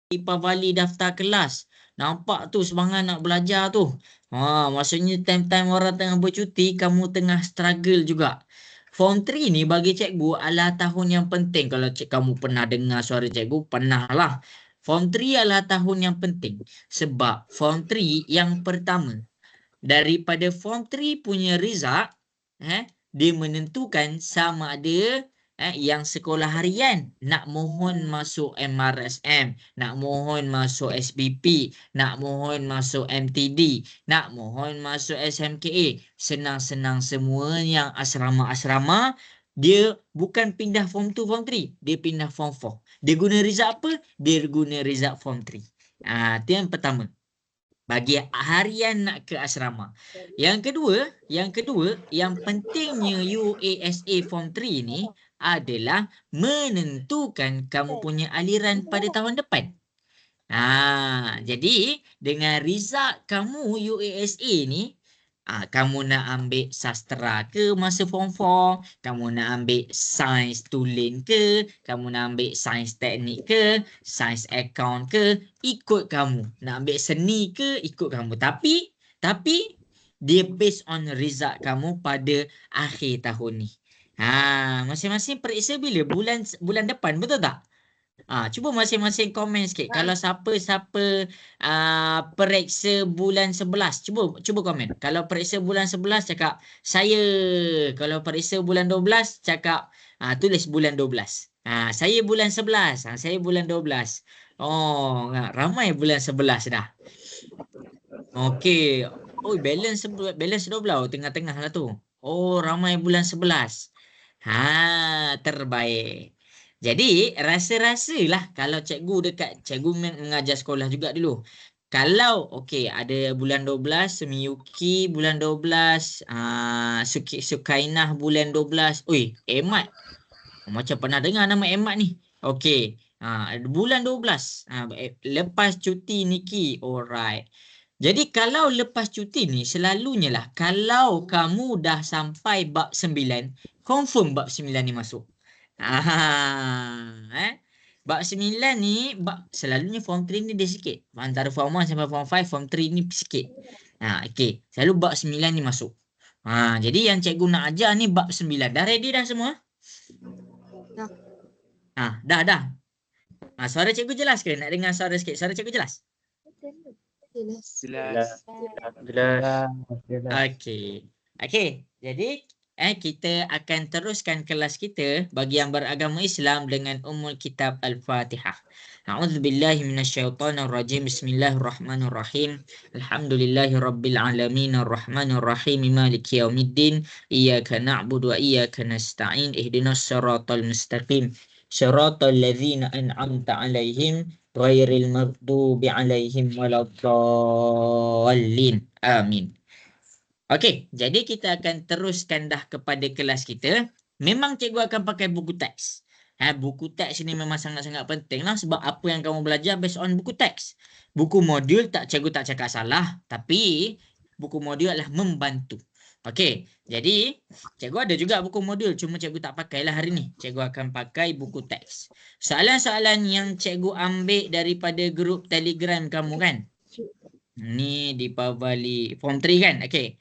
Deepavali daftar kelas. Nampak tu semangat nak belajar tu. Maksudnya time-time orang tengah bercuti, kamu tengah struggle juga. Form 3 ni bagi cikgu adalah tahun yang penting. Kalau kamu pernah dengar suara cikgu, pernah lah. Form 3 adalah tahun yang penting. Sebab Form 3 yang pertama, daripada Form 3 punya result, dia menentukan sama ada yang sekolah harian nak mohon masuk MRSM, nak mohon masuk SPP, nak mohon masuk MTD, nak mohon masuk SMKA. Senang-senang semua yang asrama-asrama, dia bukan pindah Form 2, Form 3. Dia pindah Form 4. Dia guna result apa? Dia guna result Form 3. Itu yang pertama. Bagi harian nak ke asrama. Yang kedua, yang pentingnya UASA Form 3 ni adalah menentukan kamu punya aliran pada tahun depan. Jadi dengan result kamu UASA ni, kamu nak ambil sastra ke masa Form 4, kamu nak ambil sains tulen ke, kamu nak ambil sains teknik ke, sains account ke, ikut kamu. Nak ambil seni ke, ikut kamu. Tapi dia based on result kamu pada akhir tahun ni. Masing-masing periksa bila? Bulan depan, betul tak? Cuba masing-masing komen sikit. Kalau siapa-siapa periksa bulan 11, cuba komen. Kalau periksa bulan 11 cakap saya. Kalau periksa bulan 12 cakap tulis bulan 12. Saya bulan 11. Saya bulan 12. Oh, ramai bulan 11 dah. Okey. Oh, balance 12 tengah-tengah lah tu. Oh, ramai bulan 11. Terbaik. Jadi rasa-rasalah kalau cikgu mengajar sekolah juga dulu. Kalau okey ada bulan 12, Miyuki bulan 12, Sukainah bulan 12. Ui, Emat. Macam pernah dengar nama Emat ni. Okey. Bulan 12. Lepas cuti Niki. Alright. Jadi kalau lepas cuti ni selalunya lah kalau kamu dah sampai bab 9, confirm bab 9 ni masuk. Bab 9 ni selalunya Form 3 ni dia sikit. Antara Form 1 sampai Form 5, Form 3 ni sikit. Okey, selalu bab 9 ni masuk. Jadi yang cikgu nak ajar ni bab 9. Dah ready dah semua? Dah. Suara cikgu jelas ke? Nak dengar suara sikit. Suara cikgu jelas? Jelas. Okey. Jadi kita akan teruskan kelas kita bagi yang beragama Islam dengan Ummul Kitab Al-Fatihah. A'udzubillahi minasyaitonirrajim. Bismillahirrahmanirrahim. Alhamdulillahirabbil alamin arrahmanirrahim maliki yaumiddin. Iyyaka na'budu wa iyyaka nasta'in. Ihdinas siratal mustaqim. Siratal ladzina an'amta 'alaihim ghairil maghdubi 'alaihim waladdallin. Amin. Okey, jadi kita akan teruskan dah kepada kelas kita. Memang cikgu akan pakai buku teks. Buku teks ni memang sangat-sangat penting lah sebab apa yang kamu belajar based on buku teks. Buku modul cikgu tak cakap salah, tapi buku modul adalah membantu. Okey, jadi cikgu ada juga buku modul, cuma cikgu tak pakailah hari ni. Cikgu akan pakai buku teks. Soalan-soalan yang cikgu ambil daripada grup Telegram kamu kan? Ni Deepavali Form 3 kan? Okey.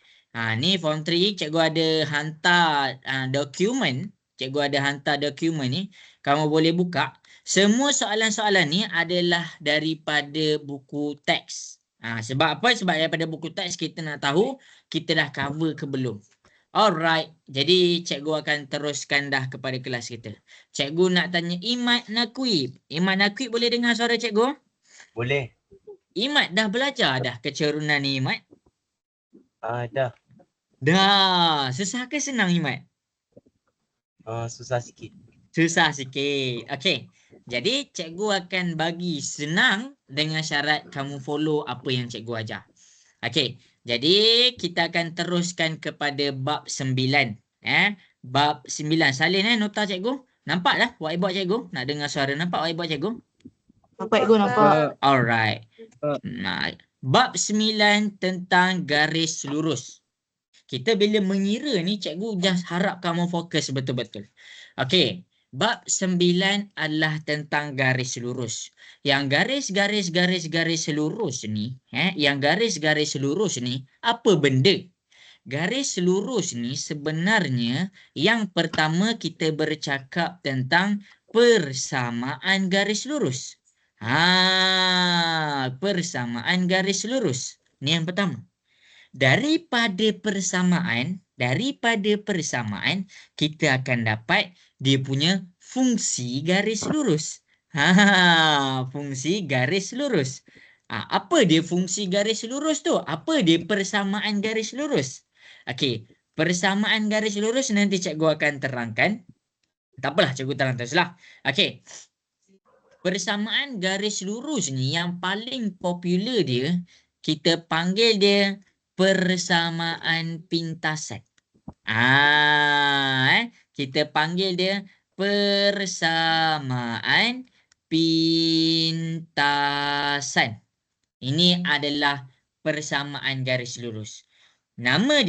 Ni Form 3, cikgu ada hantar dokumen. Cikgu ada hantar dokumen ni. Kamu boleh buka. Semua soalan-soalan ni adalah daripada buku teks. Sebab apa? Sebab daripada buku teks kita nak tahu kita dah cover ke belum. Alright. Jadi cikgu akan teruskan dah kepada kelas kita. Cikgu nak tanya Imat Nakwib. Imat Nakwib boleh dengar suara cikgu? Boleh. Imat dah belajar dah kecurunan ni, Imat? Dah. Dah. Susah ke senang, Imat? Susah sikit. Susah sikit. Okey. Jadi cikgu akan bagi senang dengan syarat kamu follow apa yang cikgu ajar. Okey. Jadi kita akan teruskan kepada bab 9. Bab 9. Salin nota cikgu. Nampak dah whiteboard cikgu? Nak dengar suara. Nampak whiteboard cikgu? Nampak cikgu, nampak. Alright. Bab 9 tentang garis lurus. Kita bila mengira ni cikgu just harap kamu fokus betul-betul. Okey. Bab 9 adalah tentang garis lurus. Yang garis lurus ni, yang garis lurus ni apa benda? Garis lurus ni sebenarnya yang pertama kita bercakap tentang persamaan garis lurus. Persamaan garis lurus. Ni yang pertama. Daripada persamaan kita akan dapat dia punya fungsi garis lurus. Fungsi garis lurus. Apa dia fungsi garis lurus tu? Apa dia persamaan garis lurus? Okey, persamaan garis lurus nanti cikgu akan terangkan. Tak apalah, cikgu terang teruslah. Okey. Persamaan garis lurus ni yang paling popular dia, kita panggil dia persamaan pintasan. Kita panggil dia persamaan pintasan. Ini adalah persamaan garis lurus. Nama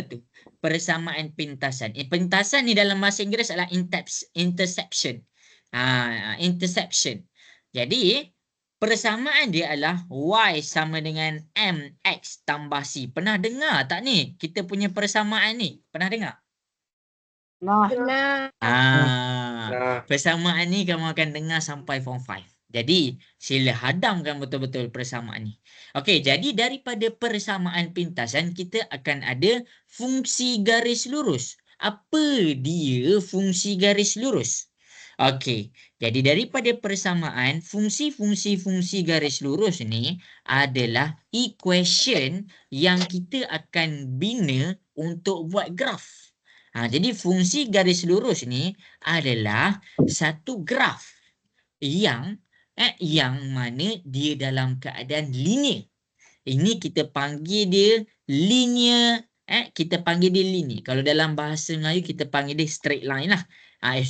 tu persamaan pintasan. Pintasan ni dalam bahasa Inggeris adalah interception. Interception. Jadi persamaan dia adalah Y sama dengan MX tambah C. Pernah dengar tak ni? Kita punya persamaan ni. Pernah dengar? Nah. Persamaan ni kamu akan dengar sampai form 5. Jadi sila hadamkan betul-betul persamaan ni. Okey, jadi daripada persamaan pintasan kita akan ada fungsi garis lurus. Apa dia fungsi garis lurus? Okey, jadi daripada persamaan fungsi garis lurus ni adalah equation yang kita akan bina untuk buat graf. Jadi fungsi garis lurus ni adalah satu graf yang mana dia dalam keadaan linear. Ini kita panggil dia linear. Kita panggil dia linear. Kalau dalam bahasa Melayu kita panggil dia straight line lah.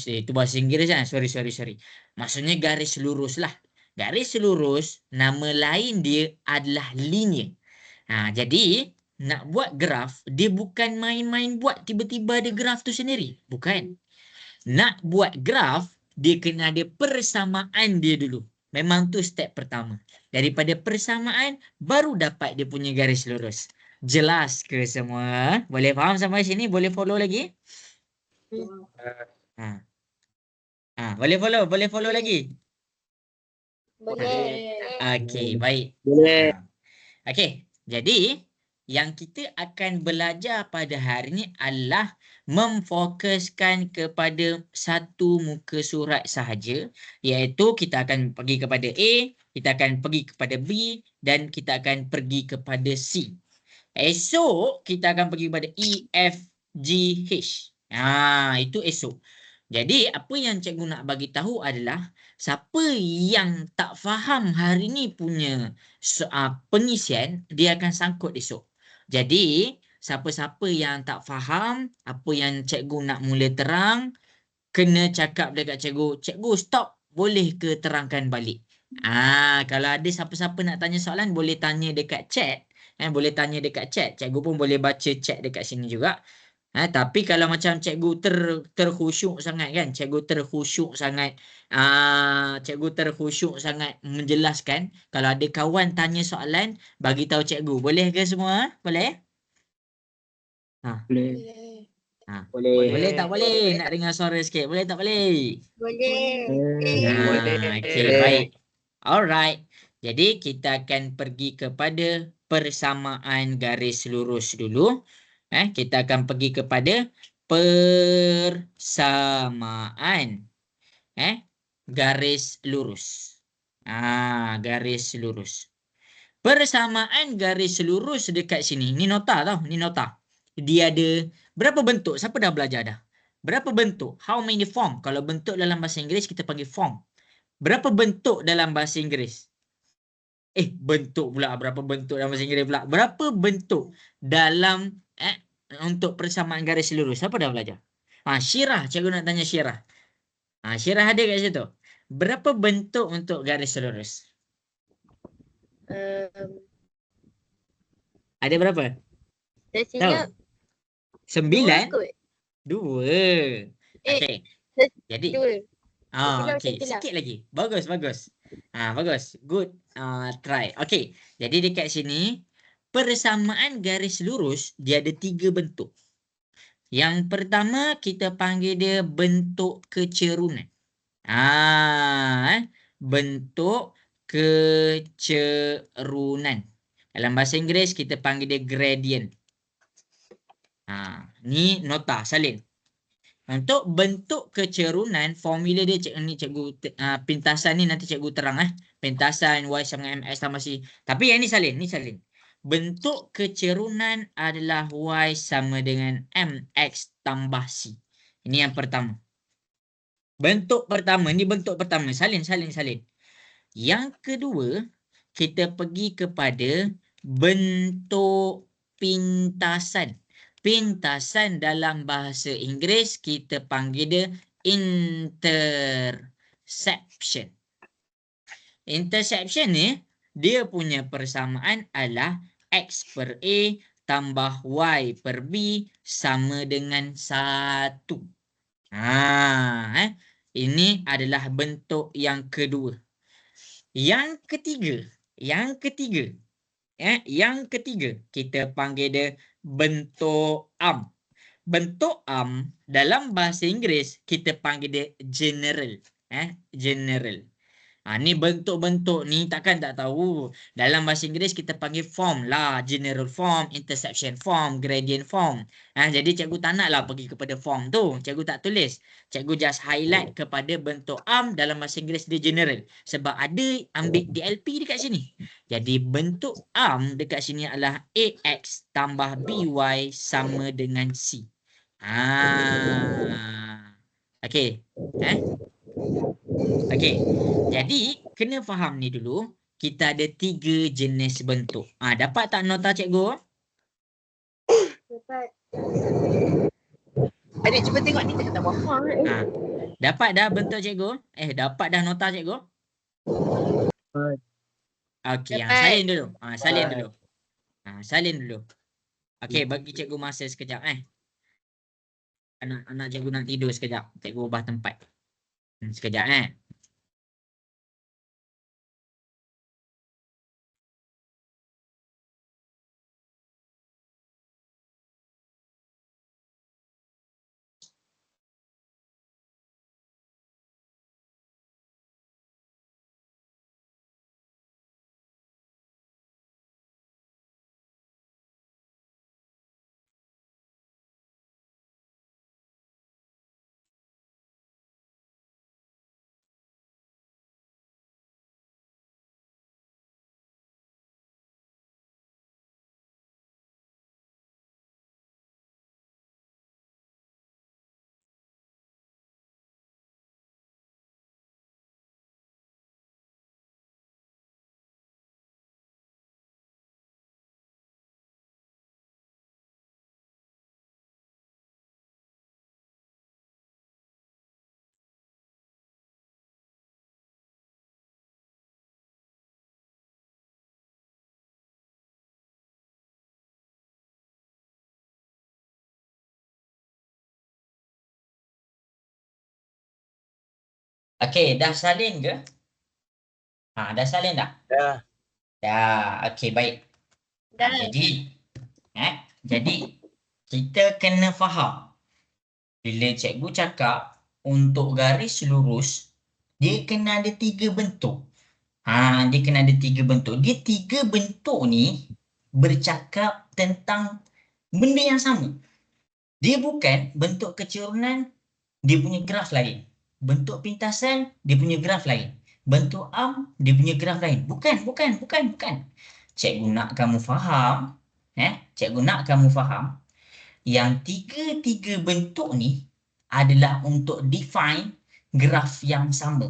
Itu bahasa Inggeris kan? Sorry. Maksudnya garis lurus lah. Garis lurus, nama lain dia adalah linear. Jadi nak buat graf, dia bukan main-main buat tiba-tiba ada graf tu sendiri. Bukan. Nak buat graf, dia kena ada persamaan dia dulu. Memang tu step pertama. Daripada persamaan, baru dapat dia punya garis lurus. Jelas ke semua? Boleh faham sampai sini? Boleh follow lagi? Boleh follow lagi? Boleh. Okey, baik. Boleh. Okey, jadi yang kita akan belajar pada hari ini adalah memfokuskan kepada satu muka surat sahaja, iaitu kita akan pergi kepada A, kita akan pergi kepada B dan kita akan pergi kepada C. Esok kita akan pergi kepada E, F, G, H. Itu esok. Jadi apa yang cikgu nak bagi tahu adalah siapa yang tak faham hari ni punya pengisian, dia akan sangkut esok. Jadi siapa-siapa yang tak faham apa yang cikgu nak mula terang, kena cakap dekat cikgu, cikgu stop, boleh ke terangkan balik. Kalau ada siapa-siapa nak tanya soalan, boleh tanya dekat chat. Boleh tanya dekat chat. Cikgu pun boleh baca chat dekat sini juga. Tapi kalau macam cikgu terkhusyuk sangat kan, cikgu terkhusyuk sangat menjelaskan, kalau ada kawan tanya soalan, bagi tahu cikgu. Boleh ke semua? Boleh? Boleh tak boleh? Nak dengar suara sikit. Boleh tak boleh? Boleh. Okey, baik. Alright. Jadi kita akan pergi kepada persamaan garis lurus dulu. Kita akan pergi kepada persamaan garis lurus. Garis lurus. Persamaan garis lurus dekat sini. Ni nota tau, ni nota. Dia ada berapa bentuk? Siapa dah belajar dah? Berapa bentuk? How many form? Kalau bentuk dalam bahasa Inggeris kita panggil form. Berapa bentuk dalam bahasa Inggeris? Bentuk pula. Berapa bentuk dalam bahasa Inggeris pula? Berapa bentuk dalam untuk persamaan garis lurus? Siapa dah belajar? Syirah. Cikgu nak tanya Syirah. Syirah ada kat situ. Berapa bentuk untuk garis lurus? Ada berapa? Tahu? 9? 2. Okey. Jadi, Dua. okey, sikit lagi. Bagus, bagus. Bagus. Good try. Okey, jadi dekat sini persamaan garis lurus dia ada 3 bentuk. Yang pertama kita panggil dia bentuk kecerunan. Bentuk kecerunan. Dalam bahasa Inggeris kita panggil dia gradient. Ni nota salin. Untuk bentuk kecerunan, formula dia pintasan ni nanti cikgu terang Pintasan Y sama dengan MS tambah C. Tapi yang ni salin. Bentuk kecerunan adalah Y sama dengan MX tambah C. Ini yang pertama. Bentuk pertama, ni bentuk pertama. Salin. Yang kedua, kita pergi kepada bentuk pintasan. Pintasan dalam bahasa Inggeris kita panggil dia interception. Interception ni dia punya persamaan adalah X per A tambah Y per B sama dengan 1. Ini adalah bentuk yang kedua. Yang ketiga kita panggil dia bentuk arm. Bentuk arm dalam bahasa Inggeris kita panggil dia general. General. Ni bentuk-bentuk ni takkan tak tahu. Dalam bahasa Inggeris kita panggil form lah. General form, interception form, gradient form. Jadi cikgu tak nak lah pergi kepada form tu. Cikgu tak tulis. Cikgu just highlight kepada bentuk arm dalam bahasa Inggeris dia general. Sebab ada ambil DLP dekat sini. Jadi bentuk arm dekat sini adalah AX tambah BY sama dengan C. Okey. Okey. Jadi kena faham ni dulu. Kita ada 3 jenis bentuk. Dapat tak nota cikgu? Dapat. Adik cuba tengok ni tak apa-apa. Dapat dah bentuk cikgu? Dapat dah nota cikgu? Okey, salin dulu. Salin dulu. Okey, bagi cikgu masa sekejap Anak cikgu nak tidur sekejap. Cikgu ubah tempat. Sekejap Okey, dah salin ke? Dah salin dah? Dah. Dah. Okey, baik. Dah. Jadi kita kena faham bila cikgu cakap untuk garis lurus dia kena ada 3 bentuk. Dia kena ada 3 bentuk. Dia 3 bentuk ni bercakap tentang benda yang sama. Dia bukan bentuk kecerunan, dia punya graf lain. Bentuk pintasan, dia punya graf lain. Bentuk arm, dia punya graf lain. Bukan. Cikgu nak kamu faham, yang 3 bentuk ni adalah untuk define graf yang sama.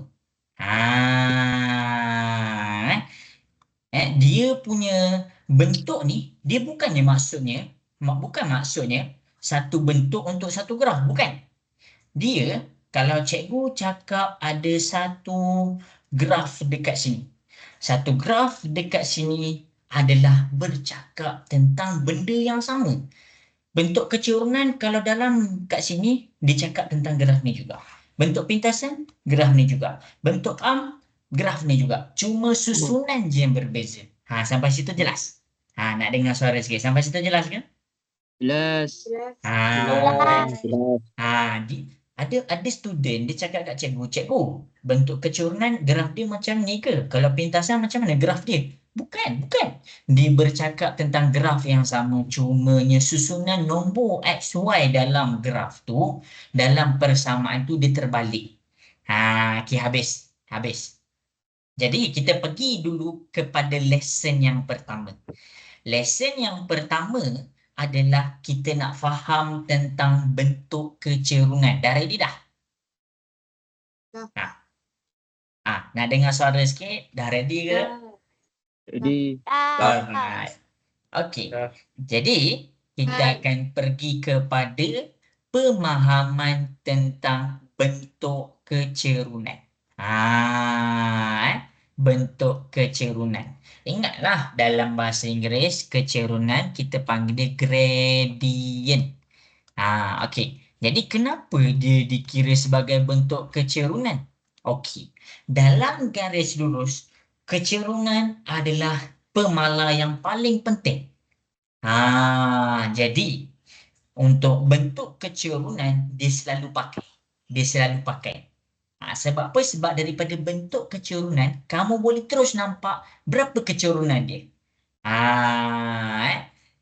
Dia punya bentuk ni, dia bukan maksudnya satu bentuk untuk satu graf, bukan. Dia kalau cikgu cakap ada satu graf dekat sini. Satu graf dekat sini adalah bercakap tentang benda yang sama. Bentuk kecerunan kalau dalam kat sini dia cakap tentang graf ni juga. Bentuk pintasan, graf ni juga. Bentuk graf ni juga. Cuma susunan je yang berbeza. Sampai situ jelas? Nak dengar suara sikit. Sampai situ jelas ke? Jelas. Ada student dia cakap kat cikgu, bentuk kecurunan graf dia macam ni ke? Kalau pintasan macam mana graf dia? Bukan. Dia bercakap tentang graf yang sama, cumanya susunan nombor X, Y dalam graf tu, dalam persamaan tu dia terbalik. Okay, habis. Jadi kita pergi dulu kepada lesson yang pertama. Lesson yang pertama adalah kita nak faham tentang bentuk kecerungan. Dah ready dah? Nak dengar suara sikit? Dah ready ke? Jadi Alright. Okey. Jadi kita akan pergi kepada pemahaman tentang bentuk kecerunan. Bentuk kecerunan. Ingatlah dalam bahasa Inggeris kecerunan kita panggil dia gradient. Okey. Jadi kenapa dia dikira sebagai bentuk kecerunan? Okey. Dalam garis lurus, kecerunan adalah pemala yang paling penting. Jadi untuk bentuk kecerunan dia selalu pakai. Sebab apa? Sebab daripada bentuk kecerunan kamu boleh terus nampak berapa kecerunan dia.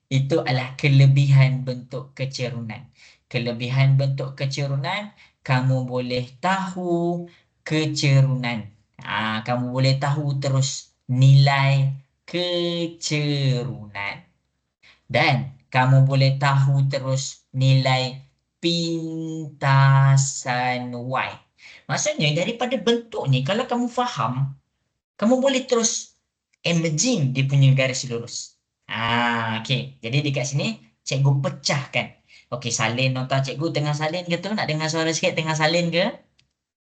Itu adalah kelebihan bentuk kecerunan. Kelebihan bentuk kecerunan, kamu boleh tahu kecerunan. Kamu boleh tahu terus nilai kecerunan. Dan kamu boleh tahu terus nilai pintasan Y. Maksudnya daripada bentuk ni, kalau kamu faham, kamu boleh terus imagine dia punya garis lurus. Okey. Jadi dekat sini, cikgu pecahkan. Okey, salin nota cikgu tengah salin ke tu? Nak dengar suara sikit tengah salin ke?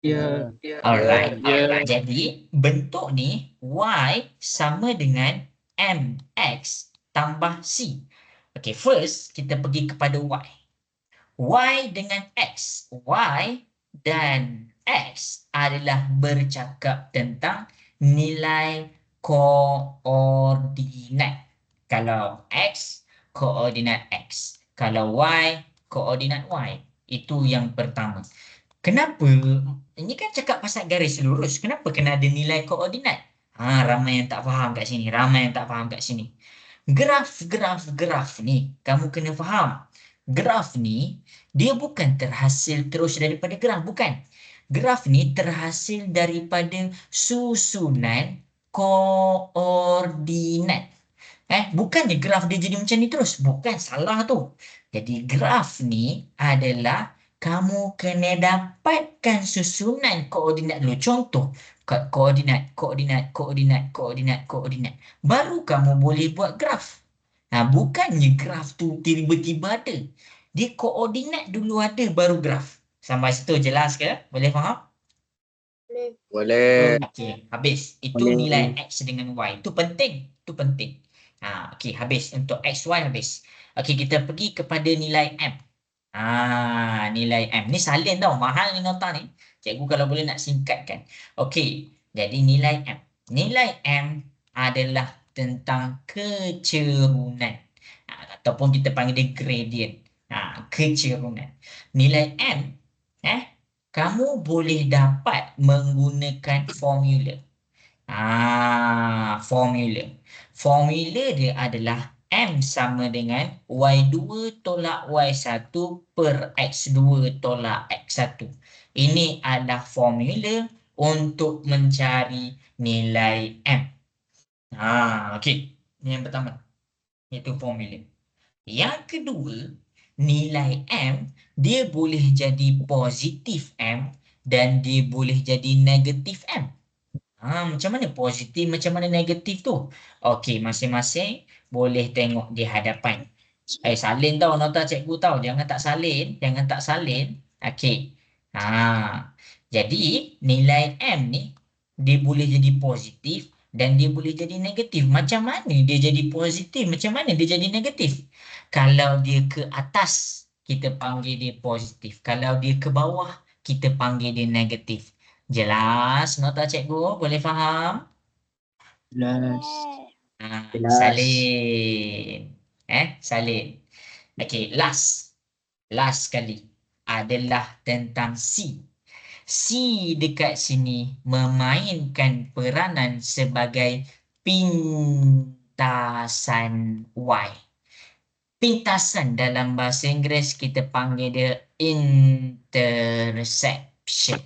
ya. Alright. Ya. Jadi bentuk ni Y sama dengan MX tambah C. Okey, first kita pergi kepada Y. Y dengan X. Y dan X adalah bercakap tentang nilai koordinat. Kalau X, koordinat X. Kalau Y, koordinat Y. Itu yang pertama. Kenapa? Ini kan cakap pasal garis lurus. Kenapa kena ada nilai koordinat? Ramai yang tak faham kat sini. Graf ni, kamu kena faham. Graf ni, dia bukan terhasil terus daripada graf. Bukan. Graf ni terhasil daripada susunan koordinat. Bukannya graf dia jadi macam ni terus. Bukan, salah tu. Jadi graf ni adalah kamu kena dapatkan susunan koordinat dulu. Contoh, koordinat. Baru kamu boleh buat graf. Bukannya graf tu tiba-tiba ada. Dia koordinat dulu ada, baru graf. Sampai situ jelas ke? Boleh faham? Boleh. Okey, habis. Itu nilai X dengan Y. Itu penting. Okey, habis. Untuk X, Y habis. Okey, kita pergi kepada nilai M. Nilai M. Ni salin tau. Mahal ni nota ni. Cikgu kalau boleh nak singkatkan. Okey, jadi nilai M. Nilai M adalah tentang kecerunan. Ataupun kita panggil dia gradient. Kecerunan. Nilai M, kamu boleh dapat menggunakan formula. Formula dia adalah M sama dengan Y2 tolak Y1 per X2 tolak X1. Ini adalah formula untuk mencari nilai M. Okey. Ini yang pertama. Itu formula. Yang kedua, nilai M, dia boleh jadi positif M dan dia boleh jadi negatif M. Macam mana positif, macam mana negatif tu? Okey, masing-masing boleh tengok di hadapan. Salin tau nota cikgu tau. Jangan tak salin. Okey. Jadi nilai M ni dia boleh jadi positif dan dia boleh jadi negatif. Macam mana dia jadi positif? Macam mana dia jadi negatif? Kalau dia ke atas, kita panggil dia positif. Kalau dia ke bawah, kita panggil dia negatif. Jelas nota cikgu? Boleh faham? Jelas. Jelas. Salin. Salin. Okey, last. Last sekali adalah tentang C. C dekat sini memainkan peranan sebagai pintasan Y. Pintasan dalam bahasa Inggeris kita panggil dia intersection.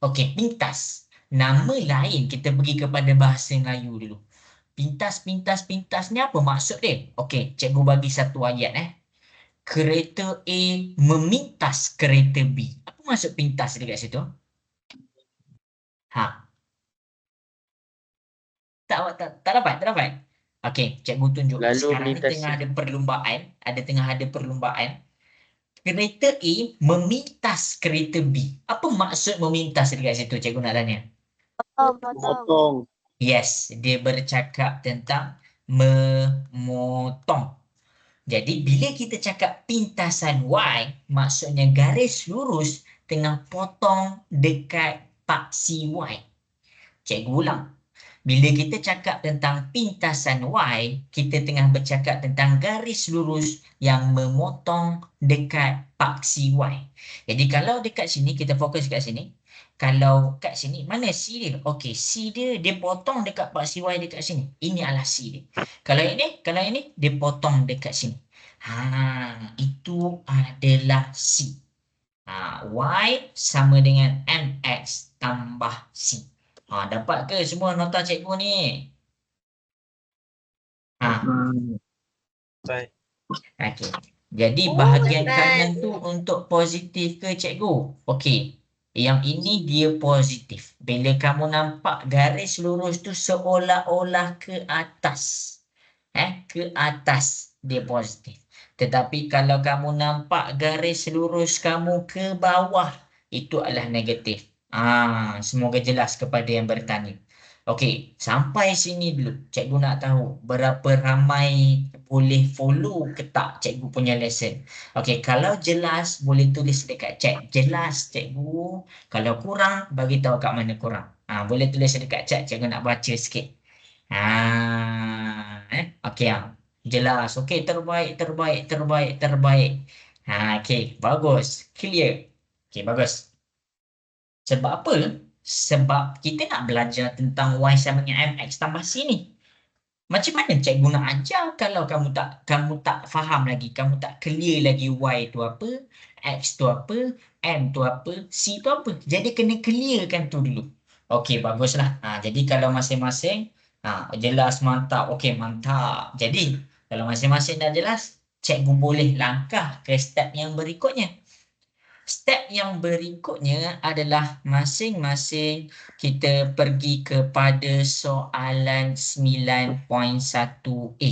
Okey, pintas. Nama lain kita pergi kepada bahasa Melayu dulu. Pintas, pintas, pintas ni apa maksud dia? Okey, cikgu bagi satu ayat Kereta A memintas kereta B. Apa maksud pintas dekat situ? Tak dapat. Okey, cikgu tunjuk. Lalu Sekarang ni melintasi. tengah ada perlumbaan. Kereta A memintas kereta B. Apa maksud memintas dekat situ? Cikgu nak tanya. Potong. Yes, dia bercakap tentang memotong. Jadi bila kita cakap pintasan Y, maksudnya garis lurus tengah potong dekat paksi Y. Cikgu ulang. Bila kita cakap tentang pintasan Y, kita tengah bercakap tentang garis lurus yang memotong dekat paksi Y. Jadi kalau dekat sini, kita fokus kat sini. Kalau kat sini, mana C dia? Okey, C dia potong dekat paksi Y dekat sini. Ini adalah C dia. Kalau ini, dia potong dekat sini. Itu adalah C. Y sama dengan MX tambah C. Dapat ke semua nota cikgu ni? Baik. Okey. Jadi bahagian dapat. kanan tu untuk positif ke cikgu? Okey. Yang ini dia positif. Bila kamu nampak garis lurus tu seolah-olah ke atas. Ke atas dia positif. Tetapi kalau kamu nampak garis lurus kamu ke bawah, itu adalah negatif. Semoga jelas kepada yang bertanya. Okey, sampai sini dulu. Cikgu nak tahu berapa ramai boleh follow ke tak cikgu punya lesson. Okey, kalau jelas boleh tulis dekat chat. Jelas cikgu. Kalau kurang, bagi tahu kat mana kurang. Boleh tulis dekat chat. Cikgu nak baca sikit. Okey, jelas. Okey, terbaik. Okey, bagus. Clear. Okey, bagus. Sebab apa? Sebab kita nak belajar tentang Y sama dengan MX tambah C ni. Macam mana cikgu nak ajar kalau kamu tak faham lagi, kamu tak clear lagi Y tu apa, X tu apa, M tu apa, C tu apa. Jadi kena clearkan tu dulu. Okey, baguslah. Jadi kalau masing-masing jelas, mantap. Okey, mantap. Jadi kalau masing-masing dah jelas, cikgu boleh langkah ke step yang berikutnya. Step yang berikutnya adalah masing-masing kita pergi kepada soalan 9.1a.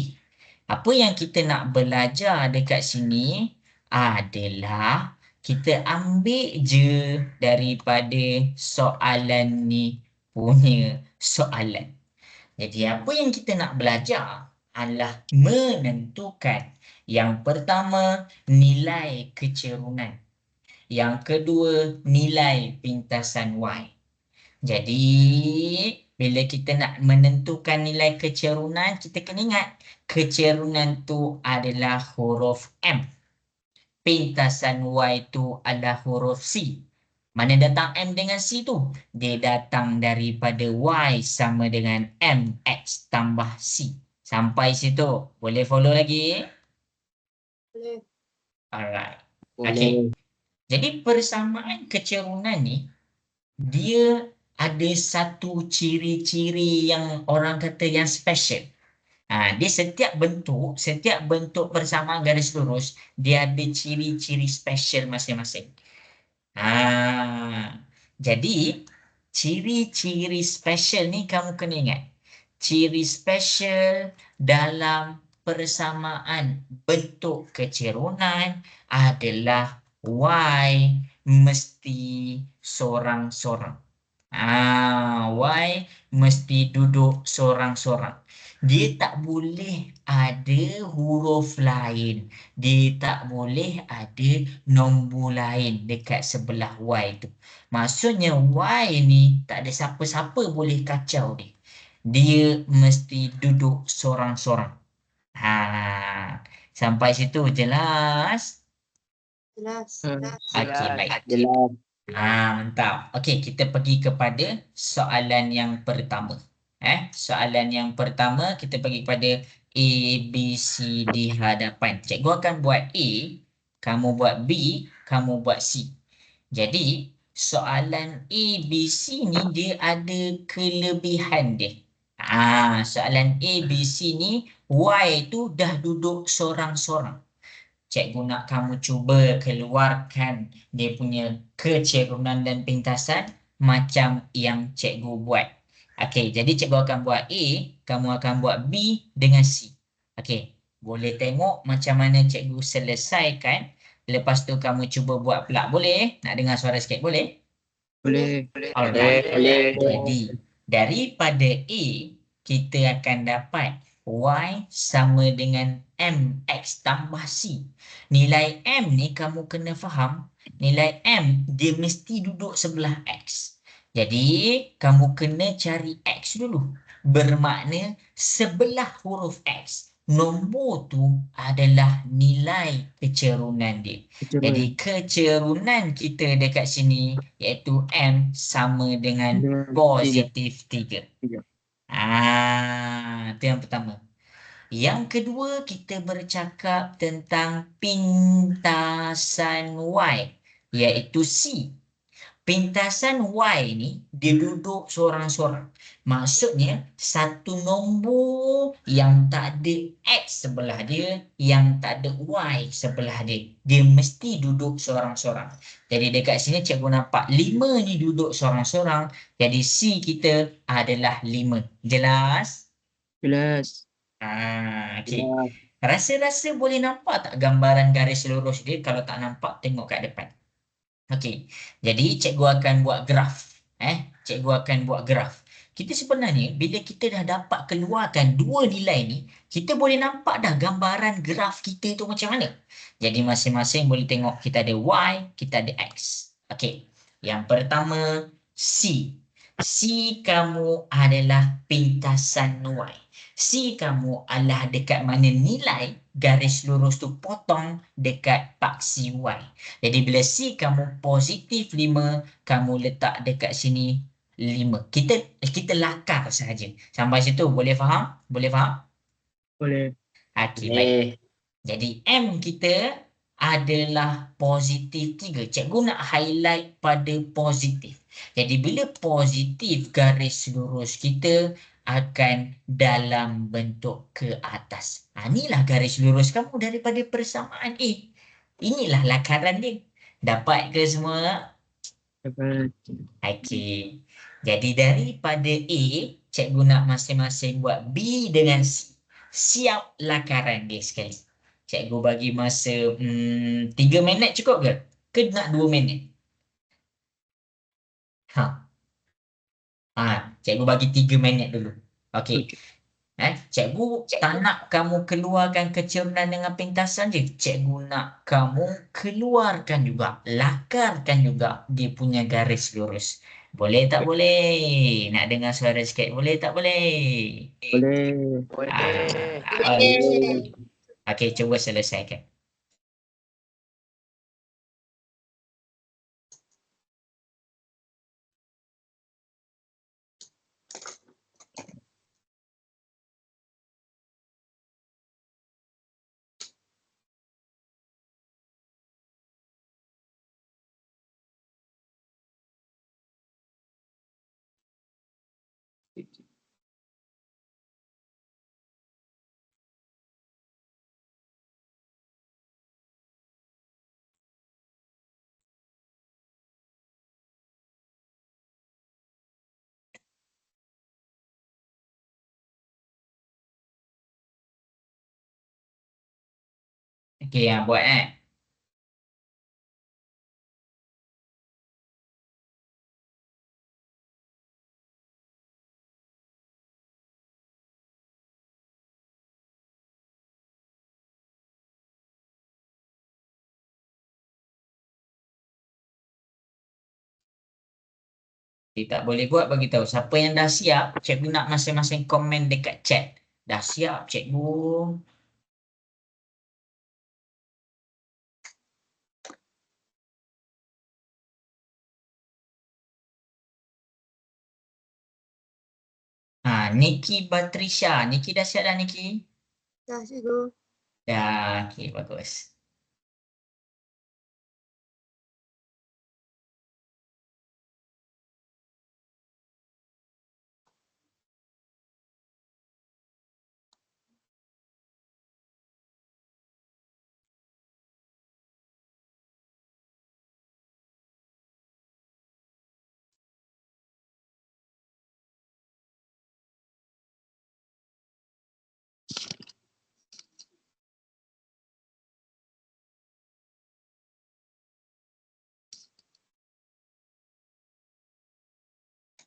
Apa yang kita nak belajar dekat sini adalah kita ambil je daripada soalan ni punya soalan. Jadi apa yang kita nak belajar adalah menentukan yang pertama nilai kecerunan. Yang kedua, nilai pintasan Y. Jadi, bila kita nak menentukan nilai kecerunan, kita kena ingat kecerunan tu adalah huruf M. Pintasan Y tu adalah huruf C. Mana datang M dengan C tu? Dia datang daripada Y sama dengan MX tambah C. Sampai situ. Boleh follow lagi? Boleh. Alright. Boleh. Okay. Jadi persamaan kecerunan ni, dia ada satu ciri-ciri yang orang kata yang special. Dia setiap bentuk persamaan garis lurus, dia ada ciri-ciri special masing-masing. Jadi, ciri-ciri special ni kamu kena ingat. Ciri special dalam persamaan bentuk kecerunan adalah Y mesti sorang-sorang. Y mesti duduk sorang-sorang. Dia tak boleh ada huruf lain. Dia tak boleh ada nombor lain dekat sebelah Y tu. Maksudnya Y ni tak ada siapa-siapa boleh kacau dia. Dia mesti duduk sorang-sorang. Sampai situ jelas? Jelas. Okey, baik. Jelas. Mantap. Okey, kita pergi kepada soalan yang pertama. Soalan yang pertama kita pergi kepada A, B, C di hadapan. Cikgu akan buat A, kamu buat B, kamu buat C. Jadi, soalan A, B, C ni dia ada kelebihan dia. Soalan A, B, C ni Y tu dah duduk sorang-sorang. Cikgu nak kamu cuba keluarkan dia punya kecerunan dan pintasan macam yang cikgu buat. Okey, jadi cikgu akan buat A, kamu akan buat B dengan C. Okey, boleh tengok macam mana cikgu selesaikan. Lepas tu kamu cuba buat pula. Boleh? Nak dengar suara sikit? Boleh? Boleh. Alright. Boleh. Jadi, daripada A, kita akan dapat Y sama dengan MX tambah C. Nilai M ni kamu kena faham, nilai M dia mesti duduk sebelah X. Jadi, kamu kena cari X dulu. Bermakna sebelah huruf X. Nombor tu adalah nilai kecerunan dia. Jadi kecerunan kita dekat sini iaitu M sama dengan positif 3. Tiga. Itu yang pertama. Yang kedua, kita bercakap tentang pintasan Y, iaitu C. Pintasan Y ni, dia duduk sorang-sorang. Maksudnya, satu nombor yang tak ada X sebelah dia, yang tak ada Y sebelah dia. Dia mesti duduk sorang-sorang. Jadi dekat sini cikgu nampak 5 ni duduk sorang-sorang. Jadi C kita adalah 5. Jelas? Jelas. Okey. Rasa-rasa boleh nampak tak gambaran garis lurus dia? Kalau tak nampak, tengok kat depan. Okey. Jadi cikgu akan buat graf. Cikgu akan buat graf. Kita sebenarnya bila kita dah dapat keluarkan dua nilai ni, kita boleh nampak dah gambaran graf kita tu macam mana. Jadi masing-masing boleh tengok kita ada Y, kita ada X. Okey. Yang pertama C. C kamu adalah pintasan Y. C kamu adalah dekat mana nilai garis lurus tu potong dekat paksi Y. Jadi bila C kamu positif 5, kamu letak dekat sini 5. Kita lakar sahaja. Sampai situ boleh faham? Boleh faham? Boleh. Okey, baik. Jadi M kita adalah positif 3. Cikgu nak highlight pada positif. Jadi bila positif, garis lurus kita akan dalam bentuk ke atas. Inilah garis lurus kamu daripada persamaan A. Inilah lakaran dia. Dapat ke semua? Dapat. Okey. Jadi daripada A, cikgu nak masing-masing buat B dengan C. Siap lakaran dia sekali. Cikgu bagi masa 3 minit cukup ke? Ke nak 2 minit? Cikgu bagi 3 minit dulu. Okey. Cikgu tak nak kamu keluarkan kecerunan dengan pintasan je. Cikgu nak kamu keluarkan juga, lakarkan juga dia punya garis lurus. Boleh tak boleh? Nak dengar suara sikit. Boleh tak boleh? Boleh. Okey, cuba selesaikan. Okey, buat Tak boleh buat bagi tahu. Siapa yang dah siap, cikgu nak masing-masing komen dekat chat. Dah siap cikgu. Niki Batrisha. Niki dah siap dah Niki? Dah cikgu. Dah, okey bagus.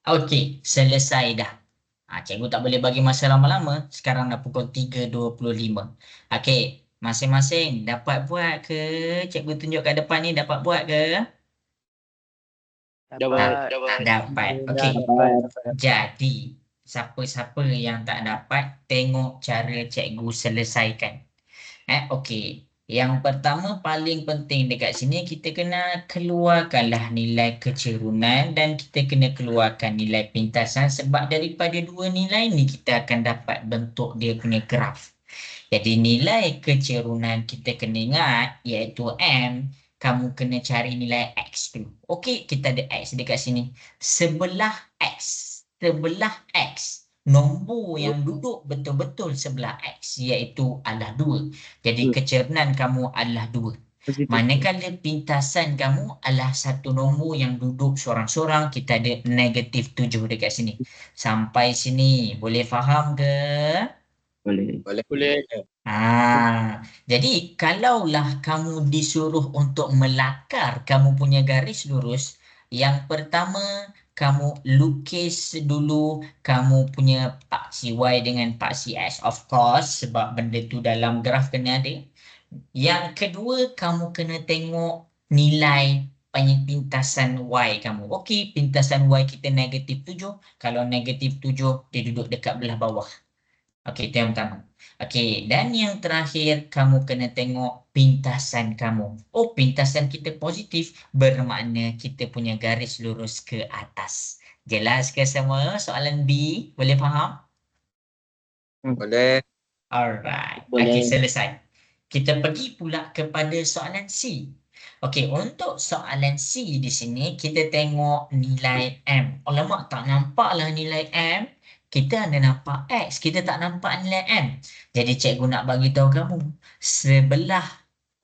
Okey, selesai dah. Cikgu tak boleh bagi masa lama-lama. Sekarang dah pukul 3.25. Okey, masing-masing dapat buat ke? Cikgu tunjuk kat depan ni dapat buat ke? Dapat. Dapat. Okey. Jadi, siapa-siapa yang tak dapat, tengok cara cikgu selesaikan. Okey. Yang pertama paling penting dekat sini kita kena keluarkanlah nilai kecerunan dan kita kena keluarkan nilai pintasan sebab daripada dua nilai ni kita akan dapat bentuk dia punya graf. Jadi nilai kecerunan kita kena ingat iaitu M, kamu kena cari nilai X tu. Okey, kita ada X dekat sini. Sebelah X, nombor yang duduk betul-betul sebelah X iaitu adalah 2. Jadi kecerunan kamu adalah 2. Positif. Manakala pintasan kamu adalah satu nombor yang duduk sorang-sorang, kita ada negatif 7 dekat sini. Sampai sini boleh faham ke? Boleh. Jadi kalaulah kamu disuruh untuk melakar kamu punya garis lurus, yang pertama kamu lukis dulu kamu punya paksi Y dengan paksi X, of course, sebab benda tu dalam graf kena ada. Yang kedua, kamu kena tengok nilai pintasan Y kamu. Okey, pintasan Y kita negatif 7. Kalau negatif 7, dia duduk dekat belah bawah. Okey, itu yang pertama. Okey, dan yang terakhir, kamu kena tengok pintasan kamu. Oh, pintasan kita positif, bermakna kita punya garis lurus ke atas. Jelas ke semua? Soalan B, boleh faham? Boleh. Alright. Boleh. Okey, selesai. Kita pergi pula kepada soalan C. Okey, untuk soalan C di sini, kita tengok nilai M. Alamak, tak nampaklah nilai M. Kita ada nampak X, kita tak nampak nilai M. Jadi cikgu nak bagi tahu kamu, sebelah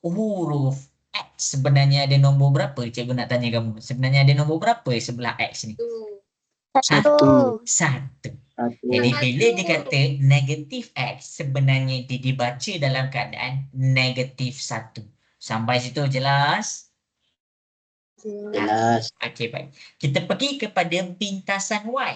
huruf X sebenarnya ada nombor berapa? Cikgu nak tanya kamu. Sebenarnya ada nombor berapa sebelah X ni? Satu. Satu. Jadi bila dia kata negatif X, sebenarnya dia dibaca dalam keadaan negatif 1. Sampai situ jelas? Jelas. Okey, baik. Kita pergi kepada pintasan Y.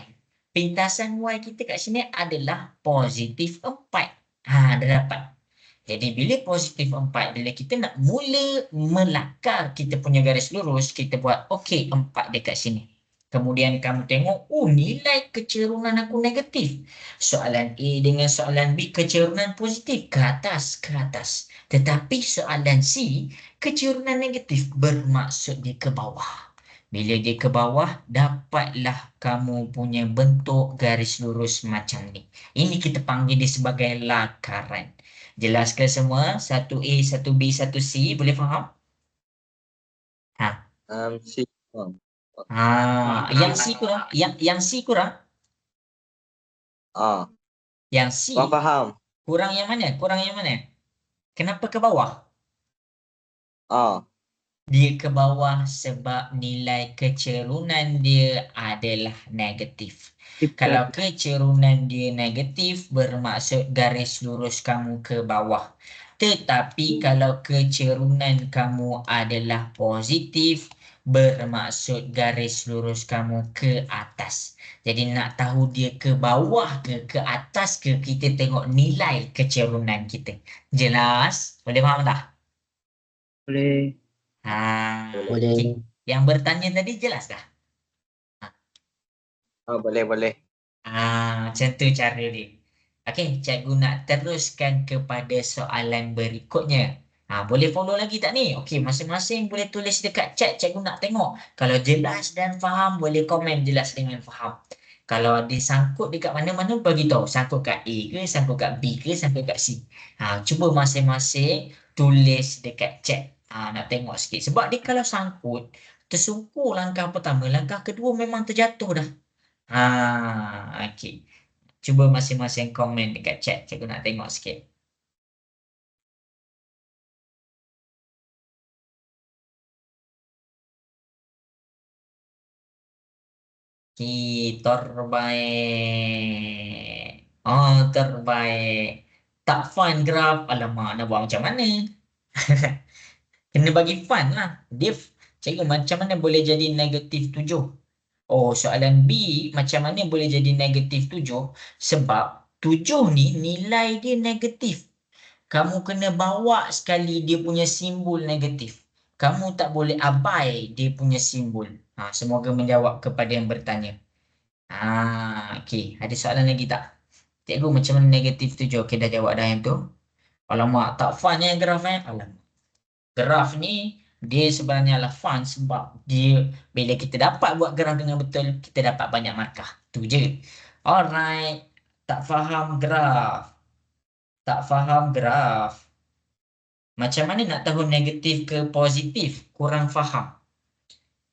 Pintasan Y kita kat sini adalah positif 4. Dah dapat. Jadi bila positif 4, bila kita nak mula melakar kita punya garis lurus, kita buat okey 4 dekat sini. Kemudian kamu tengok, nilai kecerunan aku negatif. Soalan A dengan soalan B, kecerunan positif ke atas, ke atas. Tetapi soalan C, kecerunan negatif bermaksud dia ke bawah. Bila dia ke bawah, dapatlah kamu punya bentuk garis lurus macam ni. Ini kita panggil dia sebagai lakaran. Jelas ke semua? 1A, 1B, 1C, boleh faham? C. Yang C kurang, yang C kurang. Yang C Faham. kurang yang mana? Kurang yang mana? Kenapa ke bawah? Dia ke bawah sebab nilai kecerunan dia adalah negatif. Kalau kecerunan dia negatif, bermaksud garis lurus kamu ke bawah. Tetapi kalau kecerunan kamu adalah positif, bermaksud garis lurus kamu ke atas. Jadi nak tahu dia ke bawah ke atas ke, kita tengok nilai kecerunan kita. Jelas? Boleh faham tak? Boleh. Okey. Yang bertanya tadi jelas dah? Boleh. Macam tu cara dia. Okey, cikgu nak teruskan kepada soalan berikutnya. Boleh follow lagi tak ni? Okey, masing-masing boleh tulis dekat chat. Cikgu nak tengok. Kalau jelas dan faham, boleh komen jelas dengan faham. Kalau ada sangkut dekat mana-mana, bagi tahu. Sangkut kat A ke, sangkut kat B ke, sangkut kat C. Cuba masing-masing tulis dekat chat. Nak tengok sikit. Sebab dia kalau sangkut, tersungkur langkah pertama, langkah kedua memang terjatuh dah. Okey. Cuba masing-masing komen dekat chat. Cikgu nak tengok sikit. Terbaik. Terbaik. Tak fun graf. Alamak, nak buat macam mana? Kena bagi fun lah. Cikgu macam mana boleh jadi negatif 7? Soalan B macam mana boleh jadi negatif 7? Sebab 7 ni nilai dia negatif. Kamu kena bawa sekali dia punya simbol negatif. Kamu tak boleh abai dia punya simbol. Semoga menjawab kepada yang bertanya. Okey. Ada soalan lagi tak? Cikgu macam mana negatif 7? Okey, dah jawab dah yang tu. Alamak, tak fun graf Alamak. Graf ni dia sebenarnya adalah fun sebab dia bila kita dapat buat graf dengan betul, kita dapat banyak markah. Tu je. Alright. Tak faham graf. Macam mana nak tahu negatif ke positif? Kurang faham.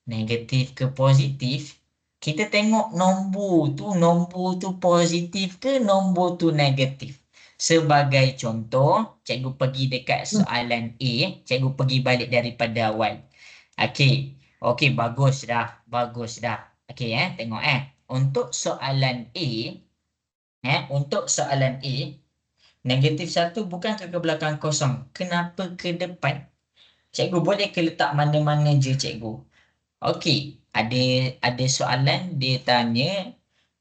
Negatif ke positif? Kita tengok nombor tu positif ke nombor tu negatif. Sebagai contoh, cikgu pergi dekat soalan A, cikgu pergi balik daripada awal. Okey, bagus dah. Okey, tengok Untuk soalan A, negatif 1 bukan ke belakang kosong. Kenapa ke depan? Cikgu boleh ke letak mana-mana je cikgu? Okey, ada soalan dia tanya,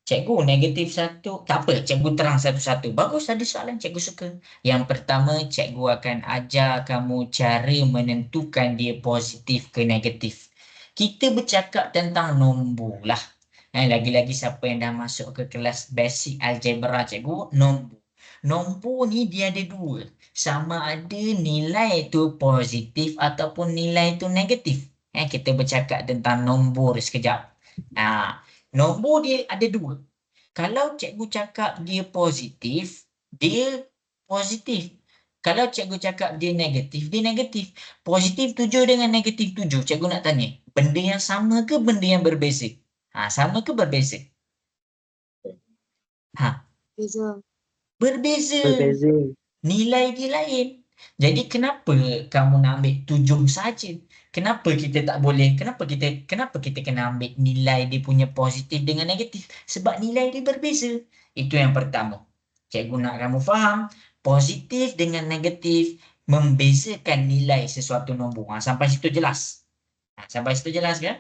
cikgu negatif 1, tak apa, cikgu terang satu-satu. Bagus, ada soalan cikgu suka. Yang pertama, cikgu akan ajar kamu cara menentukan dia positif ke negatif. Kita bercakap tentang nombor lah. Lagi-lagi siapa yang dah masuk ke kelas basic algebra cikgu, nombor ni dia ada dua. Sama ada nilai tu positif ataupun nilai tu negatif. Kita bercakap tentang nombor sekejap. Nombor dia ada dua. Kalau cikgu cakap dia positif, dia positif. Kalau cikgu cakap dia negatif, dia negatif. Positif 7 dengan negatif 7. Cikgu nak tanya, benda yang sama ke benda yang berbeza? Sama ke berbeza? Berbeza. Nilai dia lain. Jadi kenapa kamu nak ambil 7 saja? Kenapa kita tak boleh? Kenapa kita kena ambil nilai dia punya positif dengan negatif? Sebab nilai dia berbeza. Itu yang pertama. Cikgu nak kamu faham, positif dengan negatif membezakan nilai sesuatu nombor. Sampai situ jelas? Sampai situ jelas ke?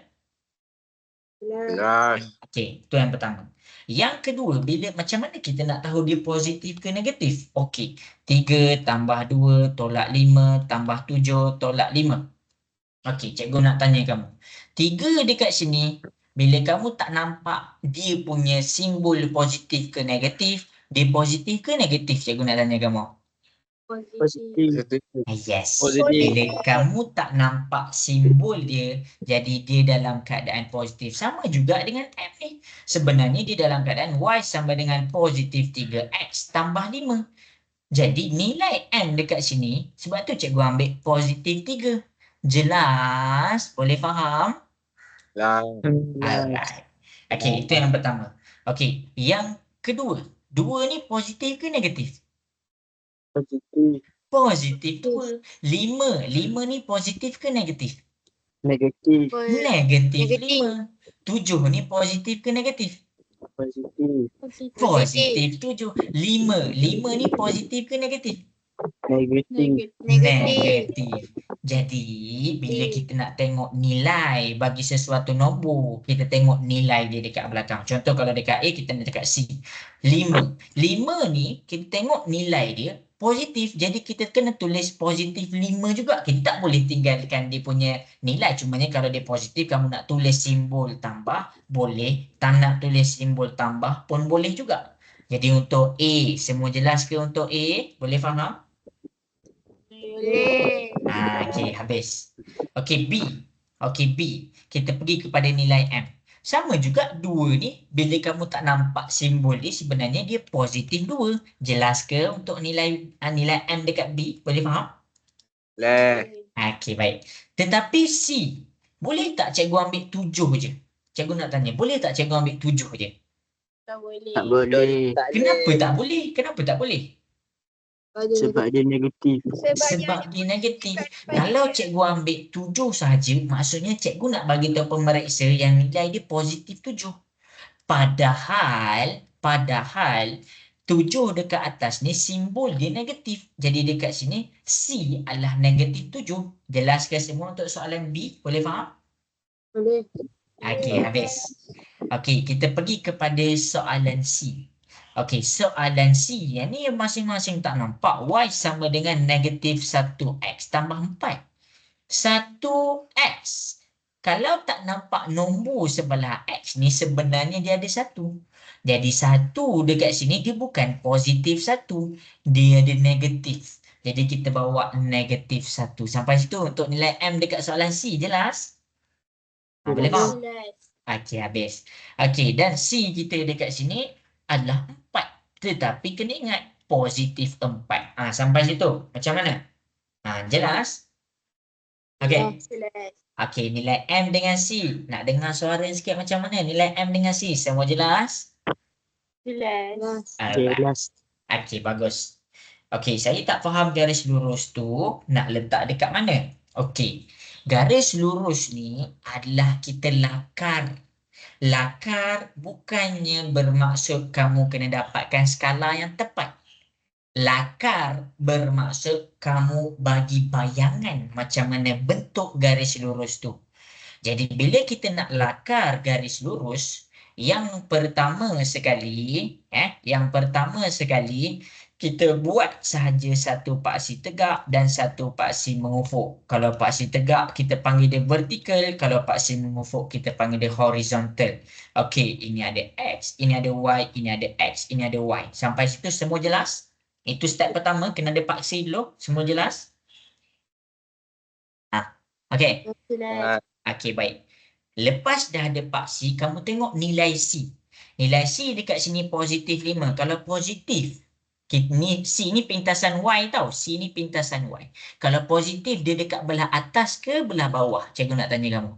Jelas. Okey, itu yang pertama. Yang kedua, macam mana kita nak tahu dia positif ke negatif? Okey, 3 tambah 2 tolak 5 tambah 7 tolak 5. Okey, cikgu nak tanya kamu. 3 dekat sini, bila kamu tak nampak dia punya simbol positif ke negatif, dia positif ke negatif? Cikgu nak tanya kamu. Positif. Yes. Positif. Bila kamu tak nampak simbol dia, jadi dia dalam keadaan positif. Sama juga dengan M ni. Sebenarnya dia dalam keadaan Y sama dengan positif 3X tambah 5. Jadi nilai M dekat sini, sebab tu cikgu ambil positif 3. Jelas? Boleh faham? Alright. Okey, itu yang pertama. Okey, yang kedua. 2 ni positif ke negatif? Positif 2. 5 ni positif ke negatif? Negatif 5. 7 ni positif ke negatif? Positif 7. 5 ni positif ke negatif? Negatif. Jadi bila kita nak tengok nilai bagi sesuatu nombor, kita tengok nilai dia dekat belakang. Contoh kalau dekat A, kita nak dekat C. 5 ni kita tengok nilai dia positif. Jadi kita kena tulis positif 5 juga. Kita tak boleh tinggalkan dia punya nilai. Cumanya kalau dia positif, kamu nak tulis simbol tambah, boleh. Tak nak tulis simbol tambah pun boleh juga. Jadi untuk A, semua jelas ke untuk A? Boleh faham? Boleh. Okey, habis. Okey, B. Okey, B. Kita pergi kepada nilai M. Sama juga 2 ni, bila kamu tak nampak simbol dia, sebenarnya dia positif 2. Jelas ke untuk nilai nilai M dekat B? Boleh faham? Boleh. Okey, baik. Tetapi C, boleh tak cikgu ambil 7 je? Cikgu nak tanya, boleh tak cikgu ambil 7 je? Tak boleh. Tak boleh. Kenapa tak boleh? Kenapa tak boleh? Sebab dia negatif. Sebab dia negatif. Kalau cikgu ambil 7 saja, maksudnya cikgu nak bagi tahu pemeriksa yang nilai dia positif 7. Padahal 7 dekat atas ni simbol dia negatif. Jadi dekat sini C adalah negatif 7. Jelas ke semua untuk soalan B? Boleh faham? Boleh. Okey, habis. Okey, kita pergi kepada soalan C. Okey, soalan C yang ni masing-masing tak nampak. Y sama dengan negatif 1x tambah 4. 1x. Kalau tak nampak nombor sebelah x ni, sebenarnya dia ada 1. Jadi 1 dekat sini dia bukan positif 1. Dia ada negatif. Jadi kita bawa negatif 1. Sampai situ untuk nilai M dekat soalan C. Jelas? Boleh faham? Jelas. Okey, habis. Okey, dan C kita dekat sini adalah 4. Tetapi kena ingat, positif 4. Sampai situ. Macam mana? Jelas? Okey. Jelas. Okey, nilai M dengan C. Nak dengar suara sikit macam mana? Nilai M dengan C. Semua jelas? Jelas. Alright. Jelas. Okey, bagus. Okey, saya tak faham garis lurus tu nak letak dekat mana. Okey, garis lurus ni adalah kita lakar. Lakar bukannya bermaksud kamu kena dapatkan skala yang tepat. Lakar bermaksud kamu bagi bayangan macam mana bentuk garis lurus tu. Jadi bila kita nak lakar garis lurus, yang pertama sekali kita buat sahaja satu paksi tegak dan satu paksi mengufuk. Kalau paksi tegak kita panggil dia vertikal, kalau paksi mengufuk kita panggil dia horizontal. Okey, ini ada X, ini ada Y, ini ada X, ini ada Y. Sampai situ semua jelas? Itu step pertama, kena ada paksi dulu. Semua jelas? Okey. Jelas. Okey, baik. Lepas dah ada paksi, kamu tengok nilai C. Nilai C dekat sini positif 5. Kalau positif, C ni pintasan Y tau. C ni pintasan Y. Kalau positif, dia dekat belah atas ke belah bawah? Cikgu nak tanya kamu.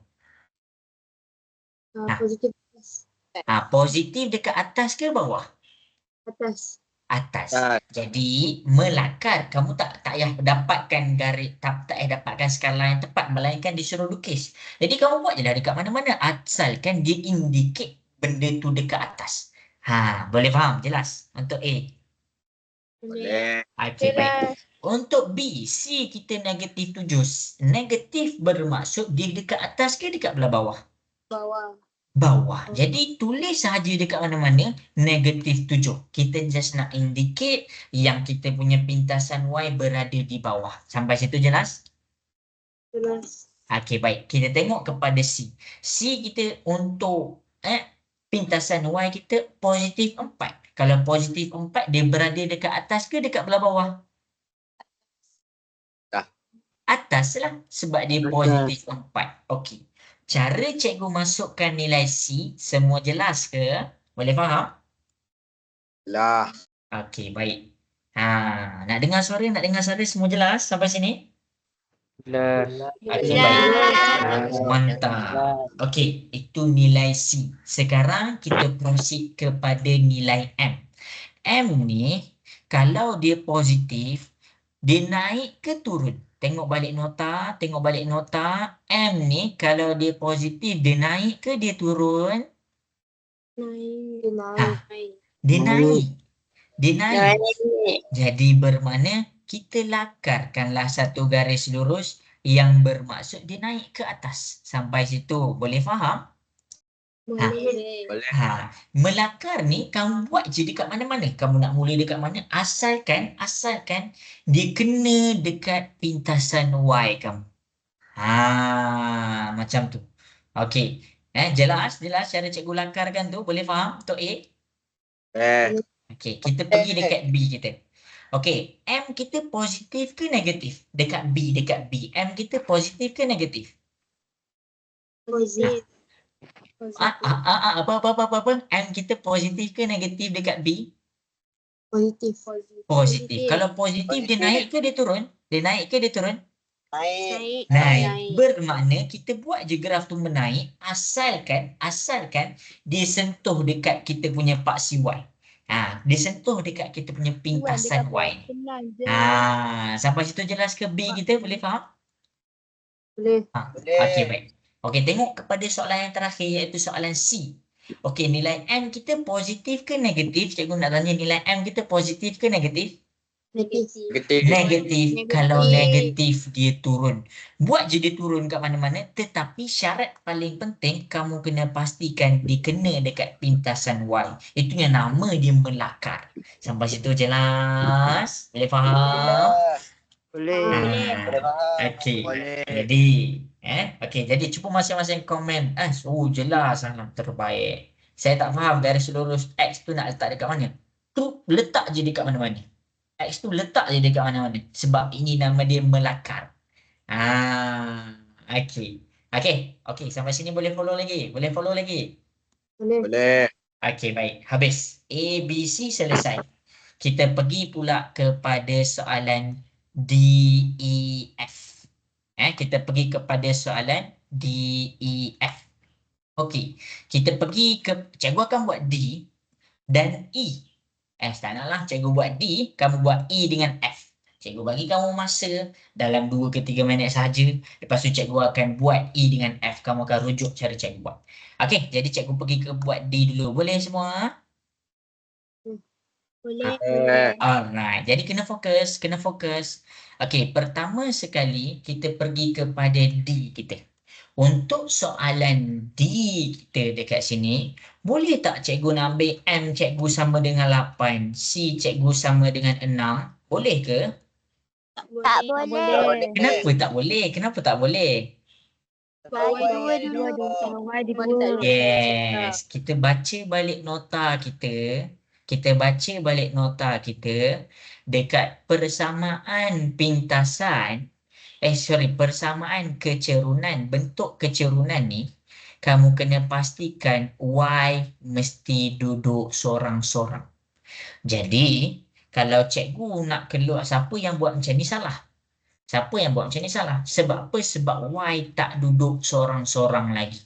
Positif. Positif dekat atas ke bawah? Atas. Atas. Jadi melakar kamu tak payah dapatkan garis, tak payah dapatkan skala yang tepat, melainkan disuruh lukis. Jadi kamu buat je lah dekat mana-mana asalkan dia indicate benda tu dekat atas. Boleh faham? Jelas untuk A. Boleh. Okey, baik. Untuk B, C kita negatif 7. Negatif bermaksud dia dekat atas ke dekat belah bawah? Bawah. Jadi tulis sahaja dekat mana-mana negatif 7. Kita just nak indicate yang kita punya pintasan Y berada di bawah. Sampai situ jelas? Jelas. Okey, baik. Kita tengok kepada C. C kita untuk pintasan Y kita positif 4. Kalau positif 4, dia berada dekat atas ke dekat belah bawah? Atas lah. Sebab dia positif 4. Okey. Cara cikgu masukkan nilai C, semua jelas ke? Boleh faham? Lah. Okey, baik. Nak dengar suara? Semua jelas sampai sini? Jelas. Okey, baik. Mantap. Okey, itu nilai C. Sekarang kita proceed kepada nilai M. M ni, kalau dia positif, dia naik ke turun? Tengok balik nota. M ni kalau dia positif, dia naik ke dia turun? Dia naik. Jadi bermakna kita lakarkanlah satu garis lurus yang bermaksud dia naik ke atas. Sampai situ boleh faham? Boleh. Boleh. Melakar ni kamu buat je dekat mana-mana. Kamu nak mula dekat mana? Asalkan dia kena dekat pintasan Y kamu. Macam tu. Okey. Jelas cara cikgu lakarkan tu. Boleh faham Tok A? Okey, kita pergi dekat B kita. Okey, M kita positif ke negatif? Dekat B. M kita positif ke negatif? Positif. Apa? M kita positif ke negatif dekat B? Positif. Positif. Kalau positif dia naik ke dia turun? Dia naik ke dia turun? Naik. Naik. Bermakna kita buat je graf tu menaik asalkan dia sentuh dekat kita punya paksi Y. Dia sentuh dekat kita punya pintasan Y. Sampai situ jelas ke B kita boleh faham? Boleh. Okey, baik. Okey, tengok kepada soalan yang terakhir iaitu soalan C. Okey, nilai M kita positif ke negatif? Cikgu nak tanya nilai M kita positif ke negatif? Negatif. Negatif. Kalau negatif dia turun. Buat je dia turun kat mana-mana, tetapi syarat paling penting kamu kena pastikan dia kena dekat pintasan Y. Itu yang nama dia melakar. Sampai situ jelas? Boleh faham? Boleh. Okey. Boleh. Jadi cuba masing-masing komen. Jelas sangat terbaik. Saya tak faham garis lurus X tu nak letak dekat mana. Tu letak je dekat mana-mana. X tu letak je dekat mana-mana. Sebab ini nama dia melakar. Okey. Okey, sampai sini boleh follow lagi? Boleh. Okey, baik. Habis. A, B, C selesai. Kita pergi pula kepada soalan D, E, F. Kita pergi kepada soalan D, E, F. Okey. Kita pergi ke, cikgu akan buat D dan E. Tak naklah cikgu buat D, kamu buat E dengan F. Cikgu bagi kamu masa dalam 2 ke 3 minit sahaja. Lepas tu cikgu akan buat E dengan F. Kamu akan rujuk cara cikgu buat. Okey, jadi cikgu pergi ke buat D dulu. Boleh semua? Boleh. Alright, jadi kena fokus. Okey, pertama sekali kita pergi kepada D kita. Untuk soalan D kita dekat sini, boleh tak cikgu nak ambil M cikgu sama dengan 8, C cikgu sama dengan 6? Boleh ke? Tak boleh. Kenapa tak boleh? Bagi dua. Yes, kita baca balik nota kita. Dekat persamaan pintasan, persamaan kecerunan, bentuk kecerunan ni, kamu kena pastikan Y mesti duduk sorang-sorang. Jadi, kalau cikgu nak keluar, siapa yang buat macam ni salah? Sebab apa? Sebab Y tak duduk sorang-sorang lagi.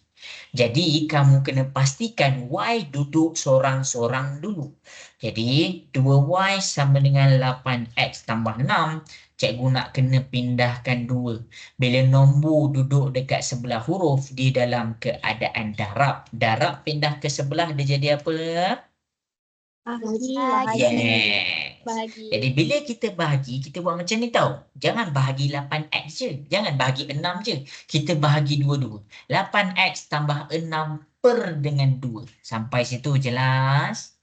Jadi, kamu kena pastikan Y duduk sorang-sorang dulu. Jadi, 2Y sama dengan 8X tambah 6. Cikgu nak kena pindahkan 2. Bila nombor duduk dekat sebelah huruf, di dalam keadaan darab. Darab pindah ke sebelah, dia jadi apa? Yes. Jadi bila kita bahagi, kita buat macam ni tau. Jangan bahagi 8X je. Jangan bahagi 6 je. Kita bahagi dua-dua. 8X tambah 6 per dengan 2. Sampai situ jelas?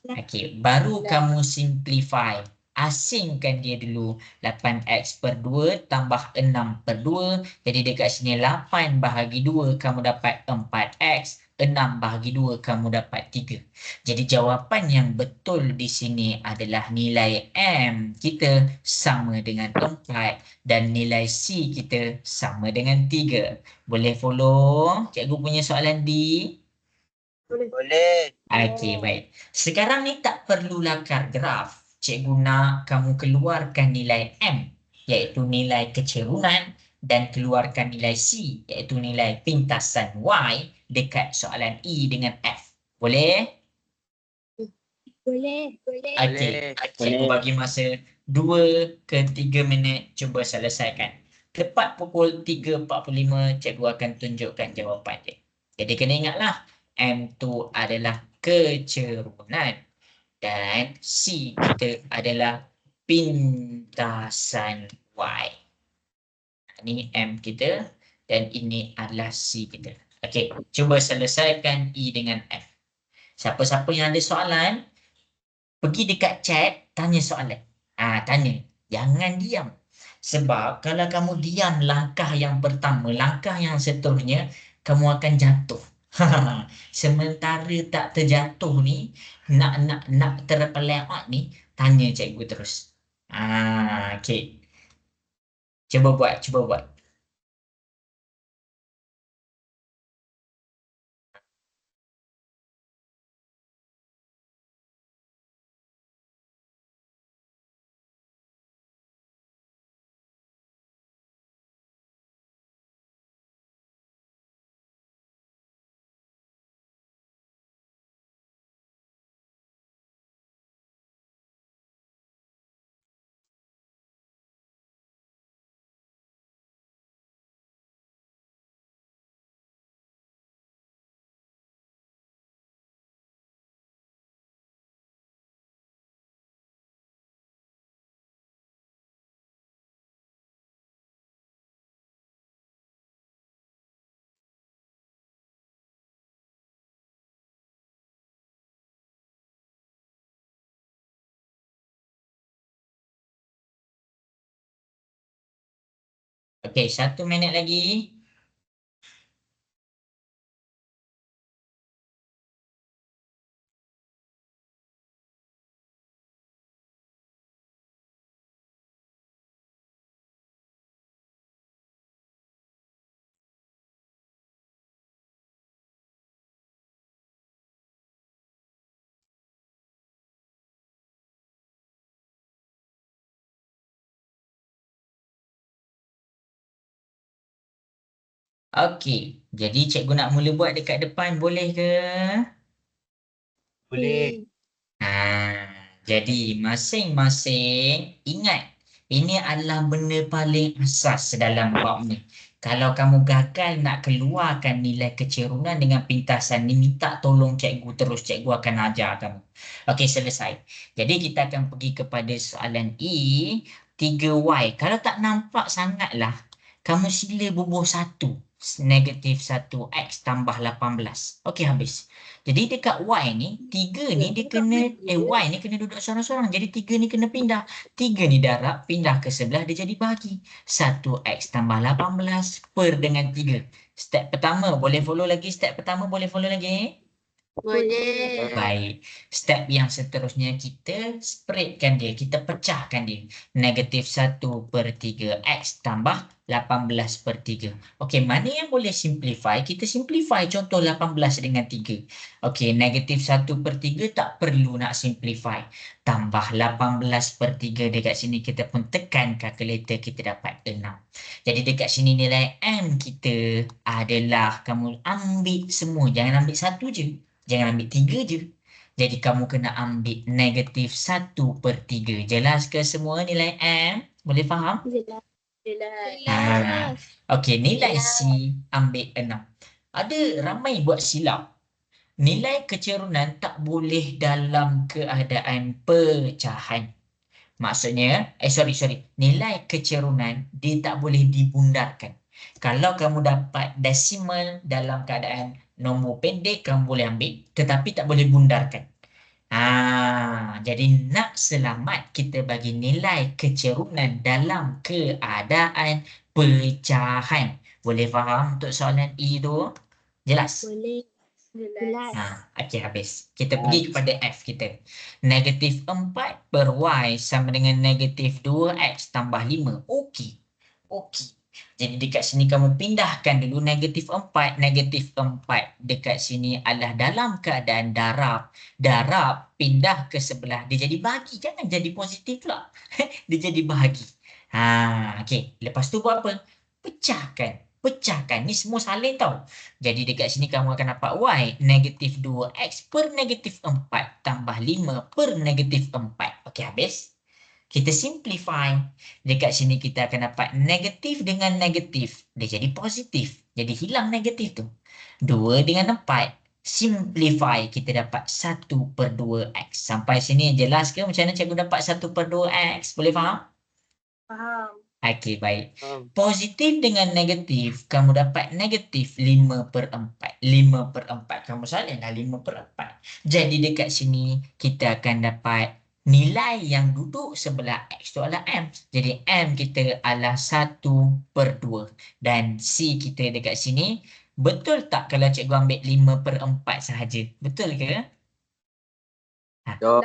Okey, baru kamu simplify. Asingkan dia dulu. 8X per 2 tambah 6 per 2. Jadi dekat sini 8 bahagi 2 kamu dapat 4X. 6 bahagi 2 kamu dapat 3. Jadi jawapan yang betul di sini adalah nilai M kita sama dengan 4 dan nilai C kita sama dengan 3. Boleh follow cikgu punya soalan D? Boleh. Okey, baik. Sekarang ni tak perlu lakar graf. Cikgu nak kamu keluarkan nilai M, iaitu nilai kecerunan, dan keluarkan nilai C, iaitu nilai pintasan Y dekat soalan E dengan F. Boleh? Boleh. Okey, cikgu bagi masa 2 ke 3 minit, cuba selesaikan. Tepat pukul 3.45, cikgu akan tunjukkan jawapan dia. Jadi kena ingatlah, M tu adalah kecerunan dan C kita adalah pintasan Y. Ini M kita, Dan ini adalah C kita. Okey, cuba selesaikan E dengan F. Siapa-siapa yang ada soalan, pergi dekat chat, tanya soalan. Tanya. Jangan diam. Sebab kalau kamu diam langkah yang pertama, langkah yang seterusnya, kamu akan jatuh. Sementara tak terjatuh ni, nak terpeleot ni, tanya cikgu terus. Okey. Cuba buat. Okey, 1 minit lagi. Okey, jadi cikgu nak mula buat dekat depan, boleh ke? Boleh. Jadi masing-masing ingat, ini adalah benda paling asas dalam bab ni. Kalau kamu gagal nak keluarkan nilai kecerunan dengan pintasan ni, minta tolong cikgu terus, cikgu akan ajar kamu. Okey, selesai. Jadi kita akan pergi kepada soalan E, 3Y. Kalau tak nampak sangatlah, kamu sila bubuh 1. Negatif 1X tambah 18. Okey, habis. Jadi dekat Y ni, 3 ni dia kena, Y ni kena duduk sorang-sorang. Jadi 3 ni kena pindah. 3 ni darab, pindah ke sebelah, dia jadi bahagi. 1X tambah 18 per dengan 3. Step pertama, boleh follow lagi? Step pertama boleh follow lagi? Boleh. Baik. Step yang seterusnya kita spreadkan dia. Kita pecahkan dia. Negatif 1 per 3 X tambah 18 per 3. Okey, mana yang boleh simplify? Kita simplify contoh 18 dengan 3. Okey, negatif 1 per 3 tak perlu nak simplify. Tambah 18 per 3 dekat sini kita pun tekan kalkulator, kita dapat 6. Jadi dekat sini nilai M kita adalah, kamu ambil semua. Jangan ambil 1 je. Jangan ambil 3 je. Jadi kamu kena ambil negatif 1 per 3. Jelas ke semua nilai M? Boleh faham? Jelas. Okey, nilai C ambil 6. Ada ramai buat silap. Nilai kecerunan tak boleh dalam keadaan pecahan. Maksudnya, sorry. Nilai kecerunan dia tak boleh dibundarkan. Kalau kamu dapat desimal dalam keadaan nombor pendek, kamu boleh ambil, tetapi tak boleh bundarkan. Jadi nak selamat, kita bagi nilai kecerunan dalam keadaan pecahan. Boleh faham untuk soalan E tu? Jelas? Boleh. Jelas. Okey, habis. Kita pergi kepada F kita. Negatif 4 per Y sama dengan negatif 2X tambah 5. Okey. Jadi dekat sini kamu pindahkan dulu negatif 4. Negatif 4 dekat sini adalah dalam keadaan darab. Darab pindah ke sebelah. Dia jadi bahagi. Jangan jadi positif pula. Dia jadi bahagi. Okey. Lepas tu buat apa? Pecahkan. Ni semua salin tau. Jadi dekat sini kamu akan dapat Y negatif 2X per negatif 4 tambah 5 per negatif 4. Okey, habis. Kita simplify. Dekat sini kita akan dapat negatif dengan negatif. Dia jadi positif. Jadi hilang negatif tu. 2 dengan 4. Simplify. Kita dapat 1 per 2X. Sampai sini jelas ke macam mana cikgu dapat 1 per 2X? Boleh faham? Faham. Okey, baik. Faham. Positif dengan negatif, kamu dapat negatif 5/4. 5/4. Kamu salahlah 5/4. Jadi dekat sini, kita akan dapat nilai yang duduk sebelah X tu adalah M. Jadi M kita adalah 1/2. Dan C kita dekat sini, betul tak kalau cikgu ambil 5/4 sahaja? Betul ke? Yo.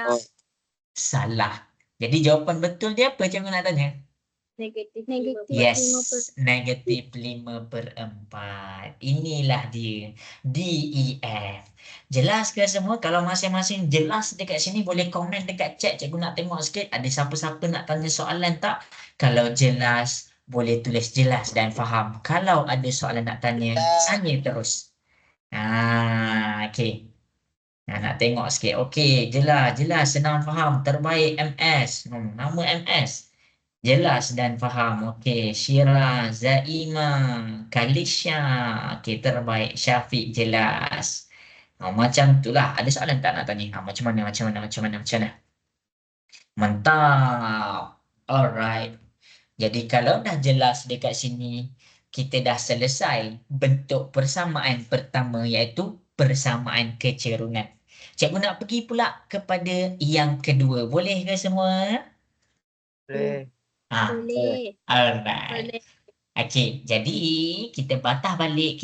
Salah. Jadi jawapan betul dia apa cikgu nak tanya? Negatif Yes, negatif 5/4. Inilah dia. DEF. Jelas ke semua? Kalau masing-masing jelas dekat sini boleh komen dekat chat. Cikgu nak tengok sikit. Ada siapa-siapa nak tanya soalan tak? Kalau jelas, boleh tulis jelas dan faham. Kalau ada soalan nak tanya, tanya terus. Okey. Nak tengok sikit. Okey, jelas, senang faham. Terbaik MS. Nama MS. Jelas dan faham. Okey, Syira, Zaima, Kalisha. Okey, terbaik. Syafiq, jelas. Macam itulah. Ada soalan tak nak tanya? Macam mana? Mantap. Alright. Jadi kalau dah jelas dekat sini, kita dah selesai bentuk persamaan pertama iaitu persamaan kecerunan. Cikgu nak pergi pula kepada yang kedua. Boleh ke semua? Boleh. Boleh. Alright. Okey, jadi kita patah balik.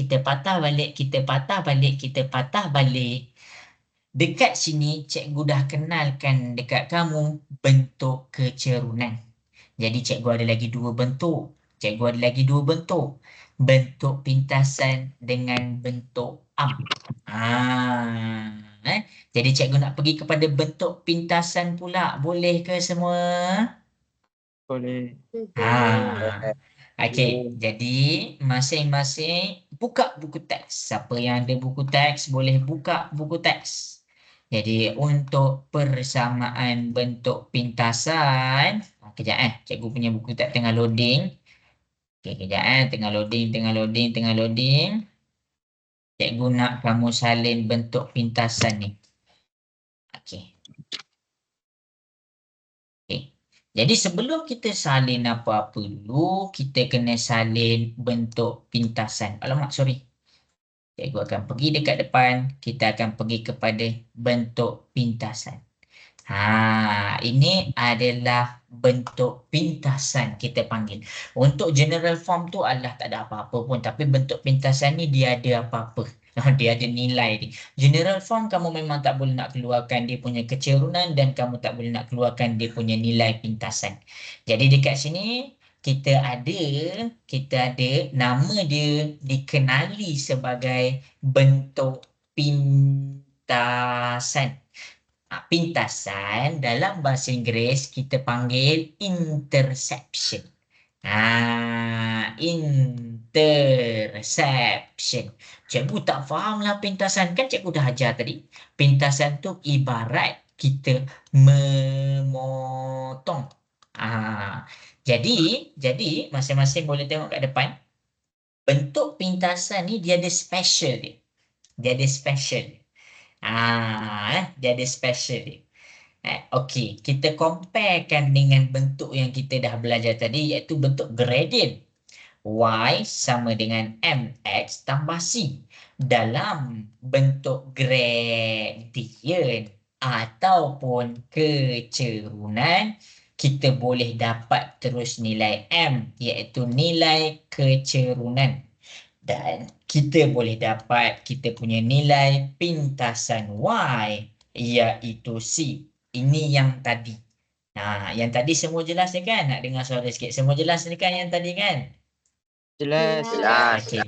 Dekat sini, cikgu dah kenalkan dekat kamu bentuk kecerunan. Jadi cikgu ada lagi dua bentuk. Bentuk pintasan dengan bentuk am. Jadi cikgu nak pergi kepada bentuk pintasan pula. Boleh ke semua? Boleh. Okey, jadi masing-masing buka buku teks. Siapa yang ada buku teks boleh buka buku teks. Jadi untuk persamaan bentuk pintasan, kejap cikgu punya buku teks tengah loading. Okey, kejap tengah loading. Cikgu nak kamu salin bentuk pintasan ni. Okey. Jadi sebelum kita salin apa-apa dulu, kita kena salin bentuk pintasan. Alamak, sorry. Cikgu akan pergi dekat depan, kita akan pergi kepada bentuk pintasan. Ini adalah bentuk pintasan kita panggil. Untuk general form tu adalah tak ada apa-apa pun. Tapi bentuk pintasan ni dia ada apa-apa. Dia ada nilai ni. General form kamu memang tak boleh nak keluarkan dia punya kecerunan dan kamu tak boleh nak keluarkan dia punya nilai pintasan. Jadi dekat sini kita ada nama dia dikenali sebagai bentuk pintasan. Pintasan dalam bahasa Inggeris kita panggil interception. Interception. Cikgu tak fahamlah pintasan. Kan cikgu dah ajar tadi. Pintasan tu ibarat kita memotong. Jadi masing-masing boleh tengok kat depan. Bentuk pintasan ni dia ada special dia. Dia ada special dia. Okey, kita comparekan dengan bentuk yang kita dah belajar tadi iaitu bentuk gradient. Y sama dengan MX tambah C. Dalam bentuk gradient ataupun kecerunan, kita boleh dapat terus nilai M iaitu nilai kecerunan. Dan kita boleh dapat kita punya nilai pintasan Y iaitu C. Ini yang tadi. Yang tadi semua jelas ni kan? Nak dengar suara sikit. Semua jelas ni kan yang tadi kan? Jelas. Okey,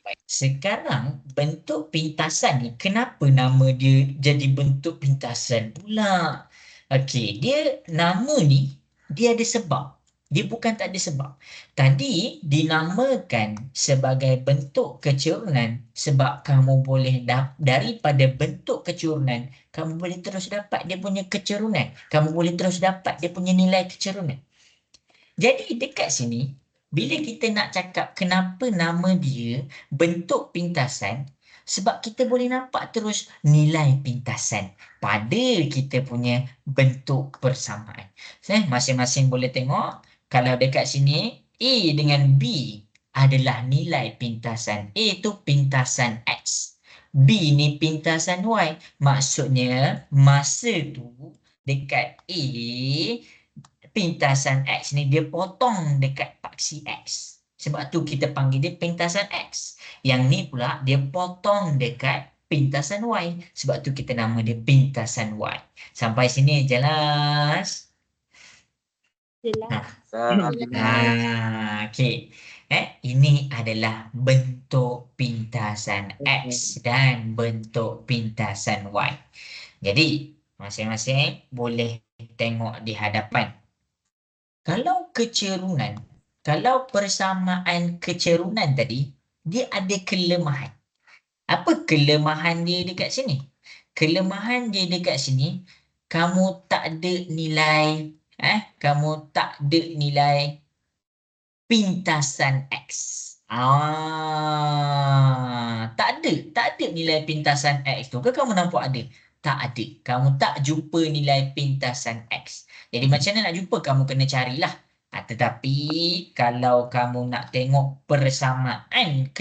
baik. Sekarang bentuk pintasan ni kenapa nama dia jadi bentuk pintasan pula? Okey, dia nama ni dia ada sebab. Dia bukan tak ada sebab. Tadi dinamakan sebagai bentuk kecerunan sebab kamu boleh daripada bentuk kecerunan, kamu boleh terus dapat dia punya kecerunan. Kamu boleh terus dapat dia punya nilai kecerunan. Jadi dekat sini, bila kita nak cakap kenapa nama dia bentuk pintasan, sebab kita boleh nampak terus nilai pintasan pada kita punya bentuk persamaan. Masing-masing boleh tengok. Kalau dekat sini, A dengan B adalah nilai pintasan A itu pintasan X. B ni pintasan Y. Maksudnya masa tu dekat A, pintasan X ni dia potong dekat paksi X. Sebab tu kita panggil dia pintasan X. Yang ni pula dia potong dekat pintasan Y. Sebab tu kita nama dia pintasan Y. Sampai sini jelas? Jelas. Okey. Ini adalah bentuk pintasan X dan bentuk pintasan Y. Jadi, masing-masing boleh tengok di hadapan. Kalau kecerunan, kalau persamaan kecerunan tadi, dia ada kelemahan. Apa kelemahan dia dekat sini? Kelemahan dia dekat sini, kamu tak ada nilai, kamu tak ada nilai pintasan X. Tak ada nilai pintasan X tu. Ke kamu nampak ada? Tak ada. Kamu tak jumpa nilai pintasan X. Jadi macam mana nak jumpa? Kamu kena carilah. Tetapi kalau kamu nak tengok persamaan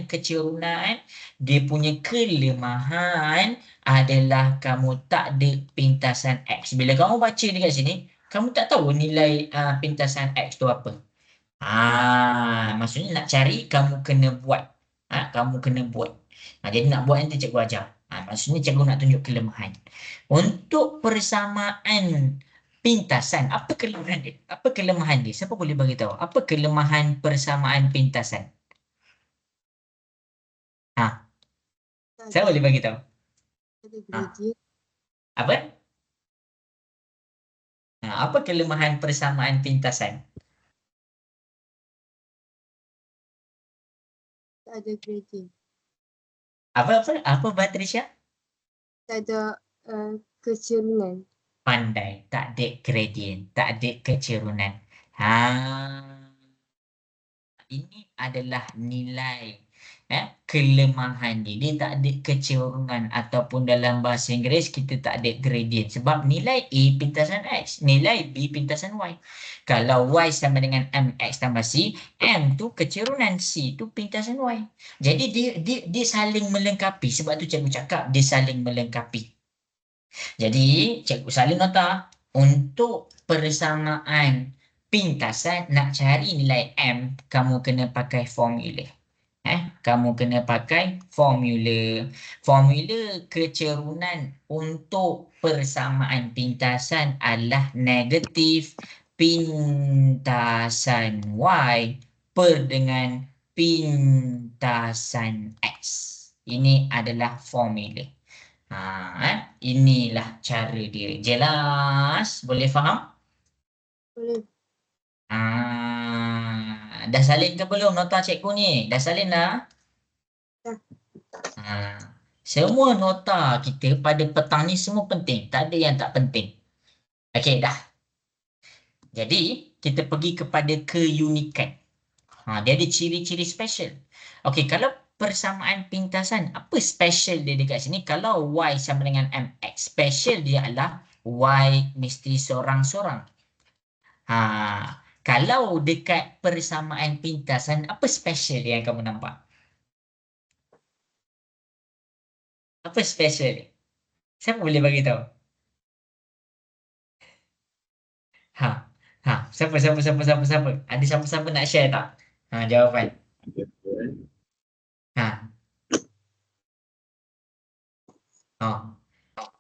kecerunan, dia punya kelemahan adalah kamu tak ada pintasan X. Bila kamu baca dekat sini, kamu tak tahu nilai pintasan X tu apa. Maksudnya nak cari, kamu kena buat. Jadi nak buat nanti cikgu ajar. Maksudnya cikgu nak tunjuk kelemahan. Untuk persamaan pintasan, apa kelemahan dia? Apa kelemahan dia? Siapa boleh bagi tahu? Apa kelemahan persamaan pintasan? Siapa boleh bagi tahu? Apa? Apa kelemahan persamaan pintasan? Tak ada gradient. Apa Batrisya? Tak ada kecerunan. Pandai, tak ada gradient, tak ada kecerunan. Ini adalah nilai kelemahan dia. Dia tak ada kecerunan ataupun dalam bahasa Inggeris kita tak ada gradient. Sebab nilai A pintasan X, nilai B pintasan Y. Kalau Y sama dengan MX tambah C, M tu kecerunan, C tu pintasan Y. Jadi dia saling melengkapi. Sebab tu cikgu cakap dia saling melengkapi. Jadi cikgu salin nota untuk persamaan pintasan nak cari nilai M, kamu kena pakai formula. Kamu kena pakai formula. Formula kecerunan untuk persamaan pintasan adalah negatif pintasan Y per dengan pintasan X. Ini adalah formula. Inilah cara dia. Jelas? Boleh faham? Boleh. Dah salin ke belum nota cikgu ni? Dah salin dah? Semua nota kita pada petang ni semua penting. Tak ada yang tak penting. Okey, dah. Jadi, kita pergi kepada keunikan. Dia ada ciri-ciri special. Okey, kalau persamaan pintasan, apa special dia dekat sini? Kalau Y sama dengan MX, special dia adalah Y mesti sorang-sorang. Kalau dekat persamaan pintasan, apa special dia yang kamu nampak? Apa special dia? Siapa boleh bagi tahu? Siapa? Ada siapa-siapa nak share tak? Jawapan.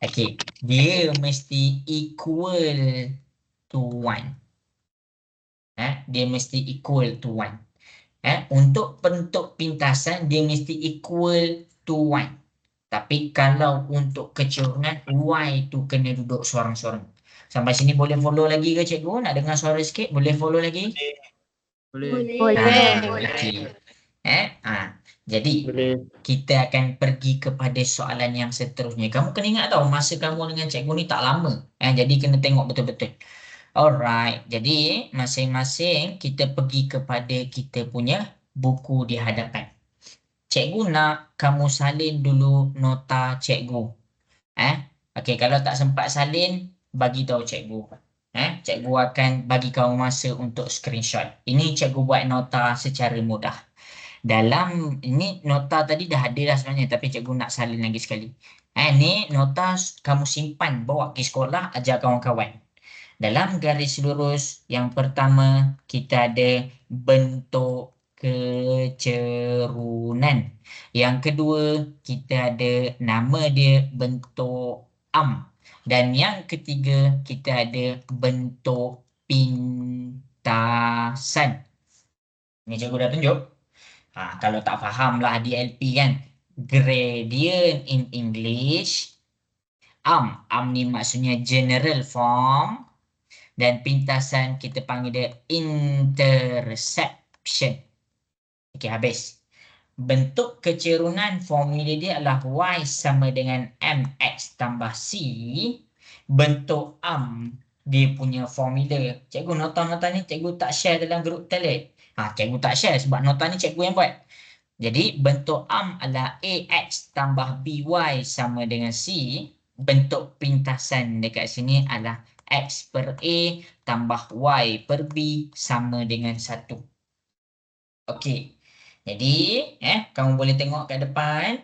Okey, dia mesti equal to 1. Dia mesti equal to 1. Untuk bentuk pintasan, dia mesti equal to 1. Tapi kalau untuk kecerunan, Y tu kena duduk sorang-sorang. Sampai sini boleh follow lagi ke cikgu? Nak dengar suara sikit? Boleh follow lagi? Boleh. Okey. Jadi, Boleh. kita akan pergi kepada soalan yang seterusnya. Kamu kena ingat tau, masa kamu dengan cikgu ni tak lama. Jadi kena tengok betul-betul. Alright, jadi masing-masing kita pergi kepada kita punya buku di hadapan. Cikgu nak kamu salin dulu nota cikgu. Okey, kalau tak sempat salin, bagi tahu cikgu. Cikgu akan bagi kamu masa untuk screenshot. Ini cikgu buat nota secara mudah. Dalam ini nota tadi dah ada dah sebenarnya, tapi cikgu nak salin lagi sekali. Ni nota kamu simpan, bawa ke sekolah, ajar kawan-kawan. Dalam garis lurus yang pertama kita ada bentuk kecerunan. Yang kedua kita ada nama dia bentuk am. Dan yang ketiga kita ada bentuk pintasan. Ini cikgu dah tunjuk. Kalau tak faham lah di LP kan. Gradient in English. Am ni maksudnya general form. Dan pintasan kita panggil dia intersection. Okey, habis. Bentuk kecerunan formula dia adalah Y sama dengan MX tambah C. Bentuk am dia punya formula. Cikgu nota-nota ni cikgu tak share dalam grup Telegram. Cikgu tak share sebab nota ni cikgu yang buat. Jadi bentuk am adalah AX tambah BY sama dengan C. Bentuk pintasan dekat sini adalah X per A tambah Y per B sama dengan 1. Okey. Jadi, kamu boleh tengok kat depan.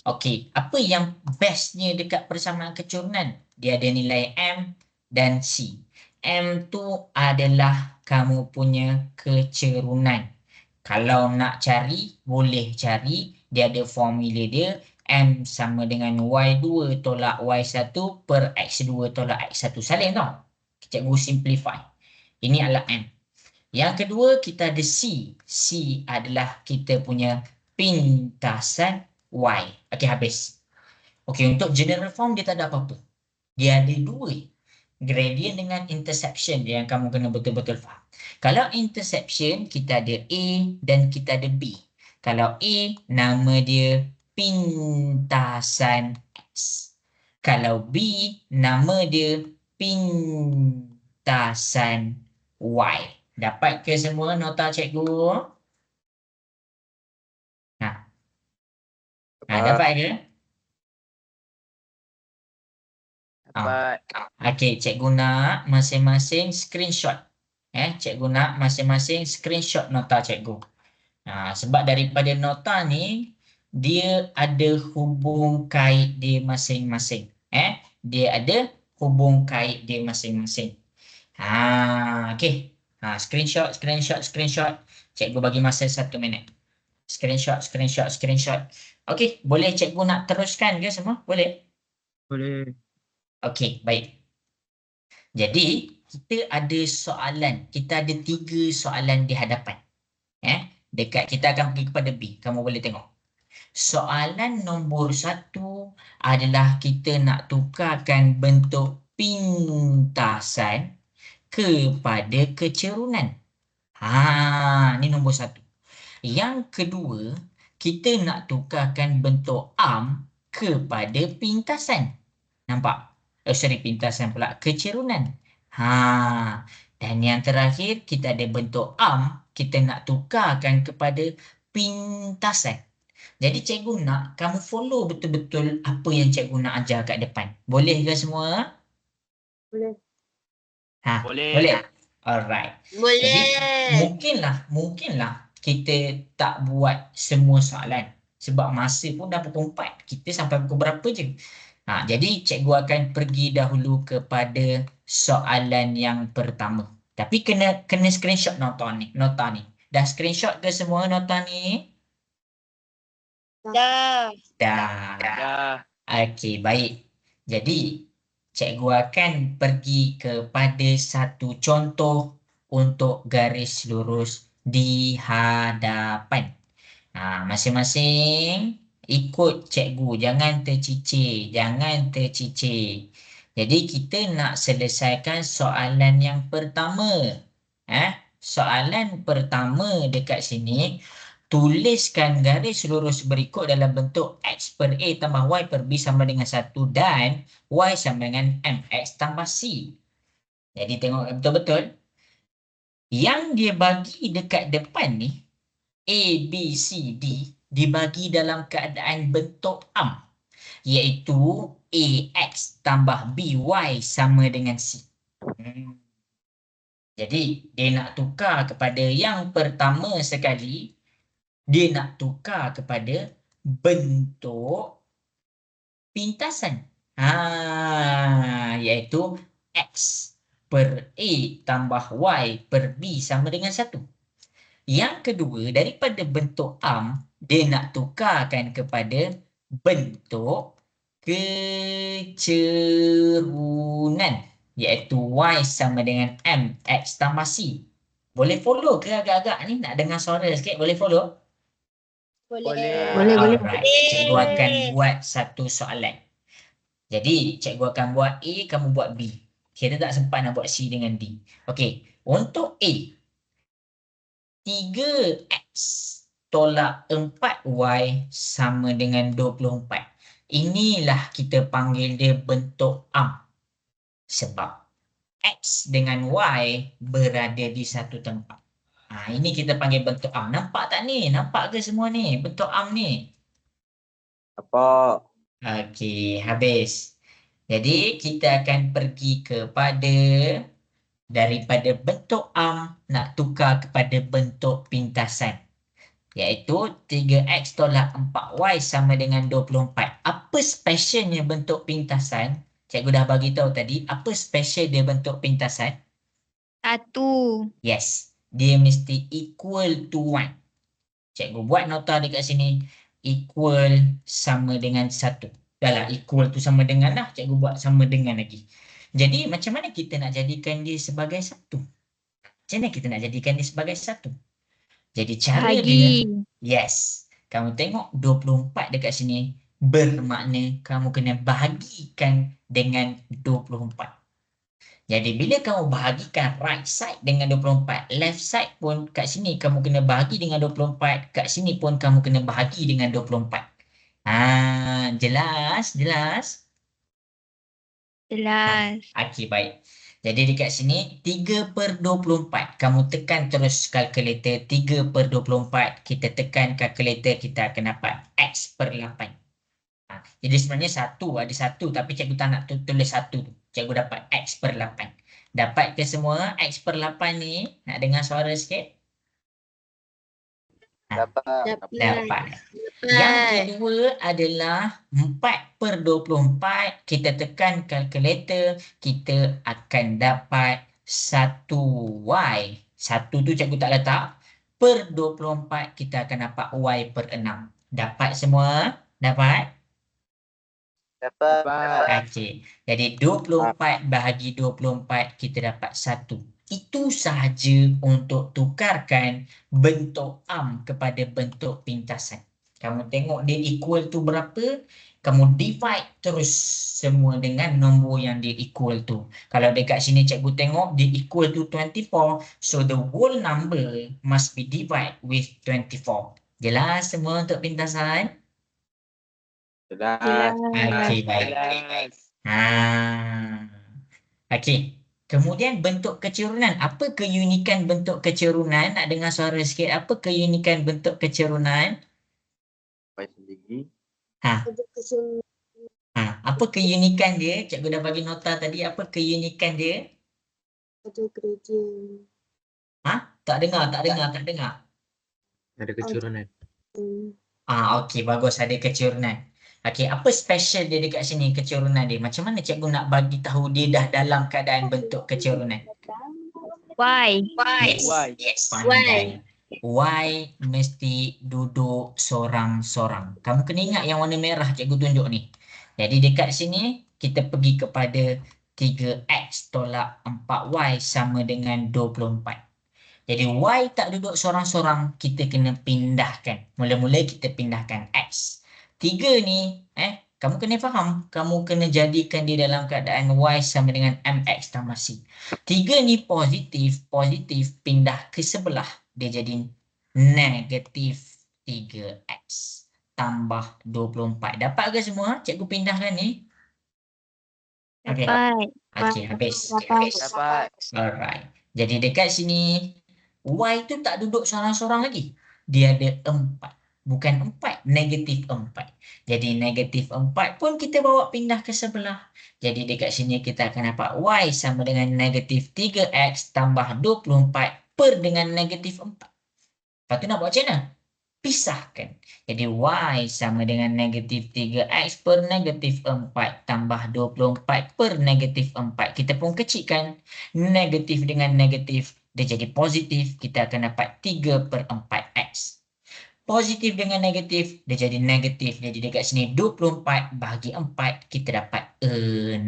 Okey, apa yang bestnya dekat persamaan kecerunan? Dia ada nilai M dan C. M tu adalah kamu punya kecerunan. Kalau nak cari, boleh cari. Dia ada formula dia. M sama dengan Y2 tolak Y1 per X2 tolak X1. Salin tau. Cikgu simplify. Ini adalah M. Yang kedua, kita ada C. C adalah kita punya pintasan Y. Okey, habis. Okey, untuk general form dia tak ada apa-apa. Dia ada dua. Gradient dengan intersection yang kamu kena betul-betul faham. Kalau intersection, kita ada A dan kita ada B. Kalau A, nama dia pintasan X. Kalau B, nama dia pintasan Y. Dapat ke semua nota cikgu? Dapat ke? Dapat. Okey, cikgu nak masing-masing screenshot. Cikgu nak masing-masing screenshot nota cikgu. Sebab daripada nota ni, dia ada hubung kait dia masing-masing. Dia ada hubung kait dia masing-masing. Okey. Screenshot. Cikgu bagi masa 1 minit. Screenshot. Okey, boleh cikgu nak teruskan ke semua? Boleh? Boleh. Okey, baik. Jadi, kita ada soalan. Kita ada 3 soalan di hadapan. Dekat kita akan pergi kepada B. Kamu boleh tengok. Soalan nombor 1 adalah kita nak tukarkan bentuk pintasan kepada kecerunan. Ni nombor 1. Yang kedua, kita nak tukarkan bentuk am kepada pintasan. Nampak? Pintasan pula, kecerunan. Dan yang terakhir, kita ada bentuk am, kita nak tukarkan kepada pintasan. Jadi cikgu nak kamu follow betul-betul apa yang cikgu nak ajar kat depan. Boleh ke semua? Boleh. Boleh. Alright. Jadi mungkinlah kita tak buat semua soalan. Sebab masa pun dah pukul 4. Kita sampai pukul berapa je? Jadi cikgu akan pergi dahulu kepada soalan yang pertama. Tapi kena screenshot nota ni. Dah screenshot ke semua nota ni? Dah. Dah. Okey, baik. Jadi cikgu akan pergi kepada satu contoh untuk garis lurus di hadapan. Masing-masing ikut cikgu, jangan tercicir. Jadi kita nak selesaikan soalan yang pertama. Soalan pertama dekat sini, tuliskan garis lurus berikut dalam bentuk X per A tambah Y per B sama dengan 1 dan Y sama dengan MX tambah C. Jadi tengok betul-betul. Yang dia bagi dekat depan ni, A, B, C, D, dibagi dalam keadaan bentuk am. Iaitu AX tambah BY sama dengan C. Jadi, dia nak tukar kepada yang pertama sekali, dia nak tukar kepada bentuk pintasan. Iaitu X per A tambah Y per B sama dengan 1. Yang kedua, daripada bentuk am, dia nak tukarkan kepada bentuk kecerunan, iaitu Y sama dengan M X tambah C. Boleh follow ke agak-agak ni? Nak dengar suara sikit, boleh follow? Boleh. Alright, cikgu akan buat satu soalan. Jadi, cikgu akan buat A, kamu buat B. Kita tak sempat nak buat C dengan D. Okey, untuk A, 3X tolak 4Y sama dengan 24. Inilah kita panggil dia bentuk am. Sebab X dengan Y berada di satu tempat. Ini kita panggil bentuk am. Nampak tak ni? Nampak ke semua ni? Bentuk am ni. Apa? Okey, habis. Jadi, kita akan pergi kepada daripada bentuk am nak tukar kepada bentuk pintasan. Iaitu 3X tolak 4Y sama dengan 24. Apa specialnya bentuk pintasan? Cikgu dah bagi tahu tadi, apa special dia bentuk pintasan? 1. Yes, dia mesti equal to 1. Cikgu buat nota dekat sini, equal sama dengan 1. Dah lah, equal tu sama dengan lah. Cikgu buat sama dengan lagi. Jadi, macam mana kita nak jadikan dia sebagai 1? Macam mana kita nak jadikan dia sebagai 1? Jadi, cara dia... Yes. Kamu tengok 24 dekat sini, bermakna kamu kena bahagikan dengan 24. Jadi, bila kamu bahagikan right side dengan 24, left side pun kat sini kamu kena bahagi dengan 24, kat sini pun kamu kena bahagi dengan 24. Jelas? Jelas. Okey, baik. Jadi dekat sini 3/24. Kamu tekan terus kalkulator 3/24. Kita tekan kalkulator, kita akan dapat X per 8. Jadi sebenarnya ada 1 tapi cikgu tak nak tulis 1 tu. Cikgu dapat X per 8. Dapat ke semua X per 8 ni? Nak dengar suara sikit? Dapat. Yang kedua adalah 4/24. Kita tekan kalkulator, kita akan dapat 1Y. 1 tu cikgu tak letak. Per 24 kita akan dapat Y per 6. Dapat semua? Dapat? Okey. Jadi 24 bahagi 24 kita dapat 1. Itu sahaja untuk tukarkan bentuk am kepada bentuk pintasan. Kamu tengok dia equal tu berapa, kamu divide terus semua dengan nombor yang dia equal tu. Kalau dekat sini cikgu tengok dia equal to 24, so the whole number must be divided with 24. Jelas semua untuk pintasan? Jelas. Okey, baik. Okey. Kemudian bentuk kecerunan. Apa keunikan bentuk kecerunan? Nak dengar suara sikit. Apa keunikan bentuk kecerunan? Baik sendiri. Apa keunikan dia? Cikgu dah bagi nota tadi. Apa keunikan dia? Ada gradient. Tak dengar. Ada kecurangan. Okey, bagus. Ada kecerunan. Okey, apa special dia dekat sini kecerunan dia? Macam mana cikgu nak bagi tahu dia dah dalam keadaan bentuk kecerunan? Y. Yes, pandai. Y mesti duduk sorang-sorang. Kamu kena ingat yang warna merah cikgu tunjuk ni. Jadi dekat sini kita pergi kepada 3X tolak 4Y sama dengan 24. Jadi Y tak duduk sorang-sorang, kita kena pindahkan. Mula-mula kita pindahkan X. 3 ni, kamu kena faham. Kamu kena jadikan dia dalam keadaan Y sama dengan MX tambah C. 3 ni positif, pindah ke sebelah. Dia jadi negatif 3X tambah 24. Dapat ke semua? Cikgu pindahkan ni. Okey, habis. Dapat. Alright. Jadi dekat sini, Y tu tak duduk sorang-sorang lagi. Dia ada 4. Bukan 4, negatif 4. Jadi negatif 4 pun kita bawa pindah ke sebelah. Jadi dekat sini kita akan dapat Y sama dengan negatif 3X tambah 24 per dengan negatif 4. Lepas tu nak buat macam mana? Pisahkan. Jadi Y sama dengan negatif 3X per negatif 4 tambah 24 per negatif 4. Kita pun kecilkan. Negatif dengan negatif, dia jadi positif. Kita akan dapat 3 per 4X. Positif dengan negatif, dia jadi negatif. Jadi dekat sini 24 bahagi 4, kita dapat 6.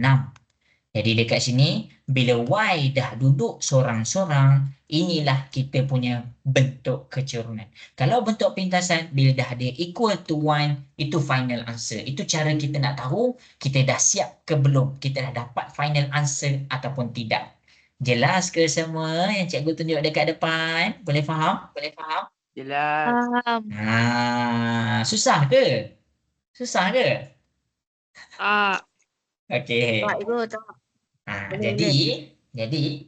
Jadi dekat sini, bila Y dah duduk sorang-sorang, inilah kita punya bentuk kecurunan. Kalau bentuk pintasan, bila dah ada equal to 1, itu final answer. Itu cara kita nak tahu kita dah siap ke belum. Kita dah dapat final answer ataupun tidak. Jelas ke semua yang cikgu tunjuk dekat depan? Boleh faham? Boleh faham? Jelas. Susah ke? Susah ke? Tak. Okey. Tak, Ibu, tak. Jadi,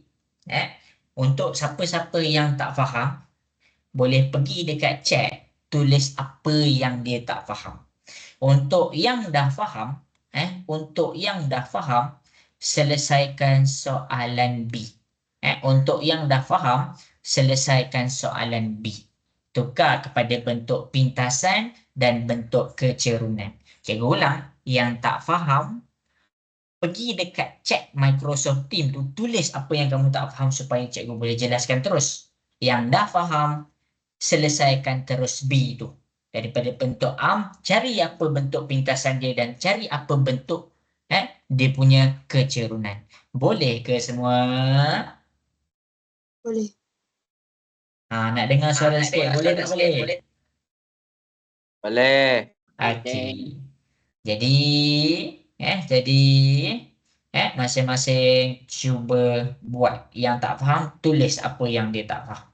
untuk siapa-siapa yang tak faham, boleh pergi dekat chat, tulis apa yang dia tak faham. Untuk yang dah faham, selesaikan soalan B. Untuk yang dah faham, selesaikan soalan B. Tukar kepada bentuk pintasan dan bentuk kecerunan. Cikgu ulang, yang tak faham, pergi dekat chat Microsoft Teams tu, tulis apa yang kamu tak faham supaya cikgu boleh jelaskan terus. Yang dah faham, selesaikan terus B tu. Daripada bentuk am, cari apa bentuk pintasan dia dan cari apa bentuk dia punya kecerunan. Boleh ke semua? Boleh. Nak dengar suara sikit, boleh tak boleh? Boleh. Okey. Jadi masing-masing cuba buat. Yang tak faham, tulis apa yang dia tak faham.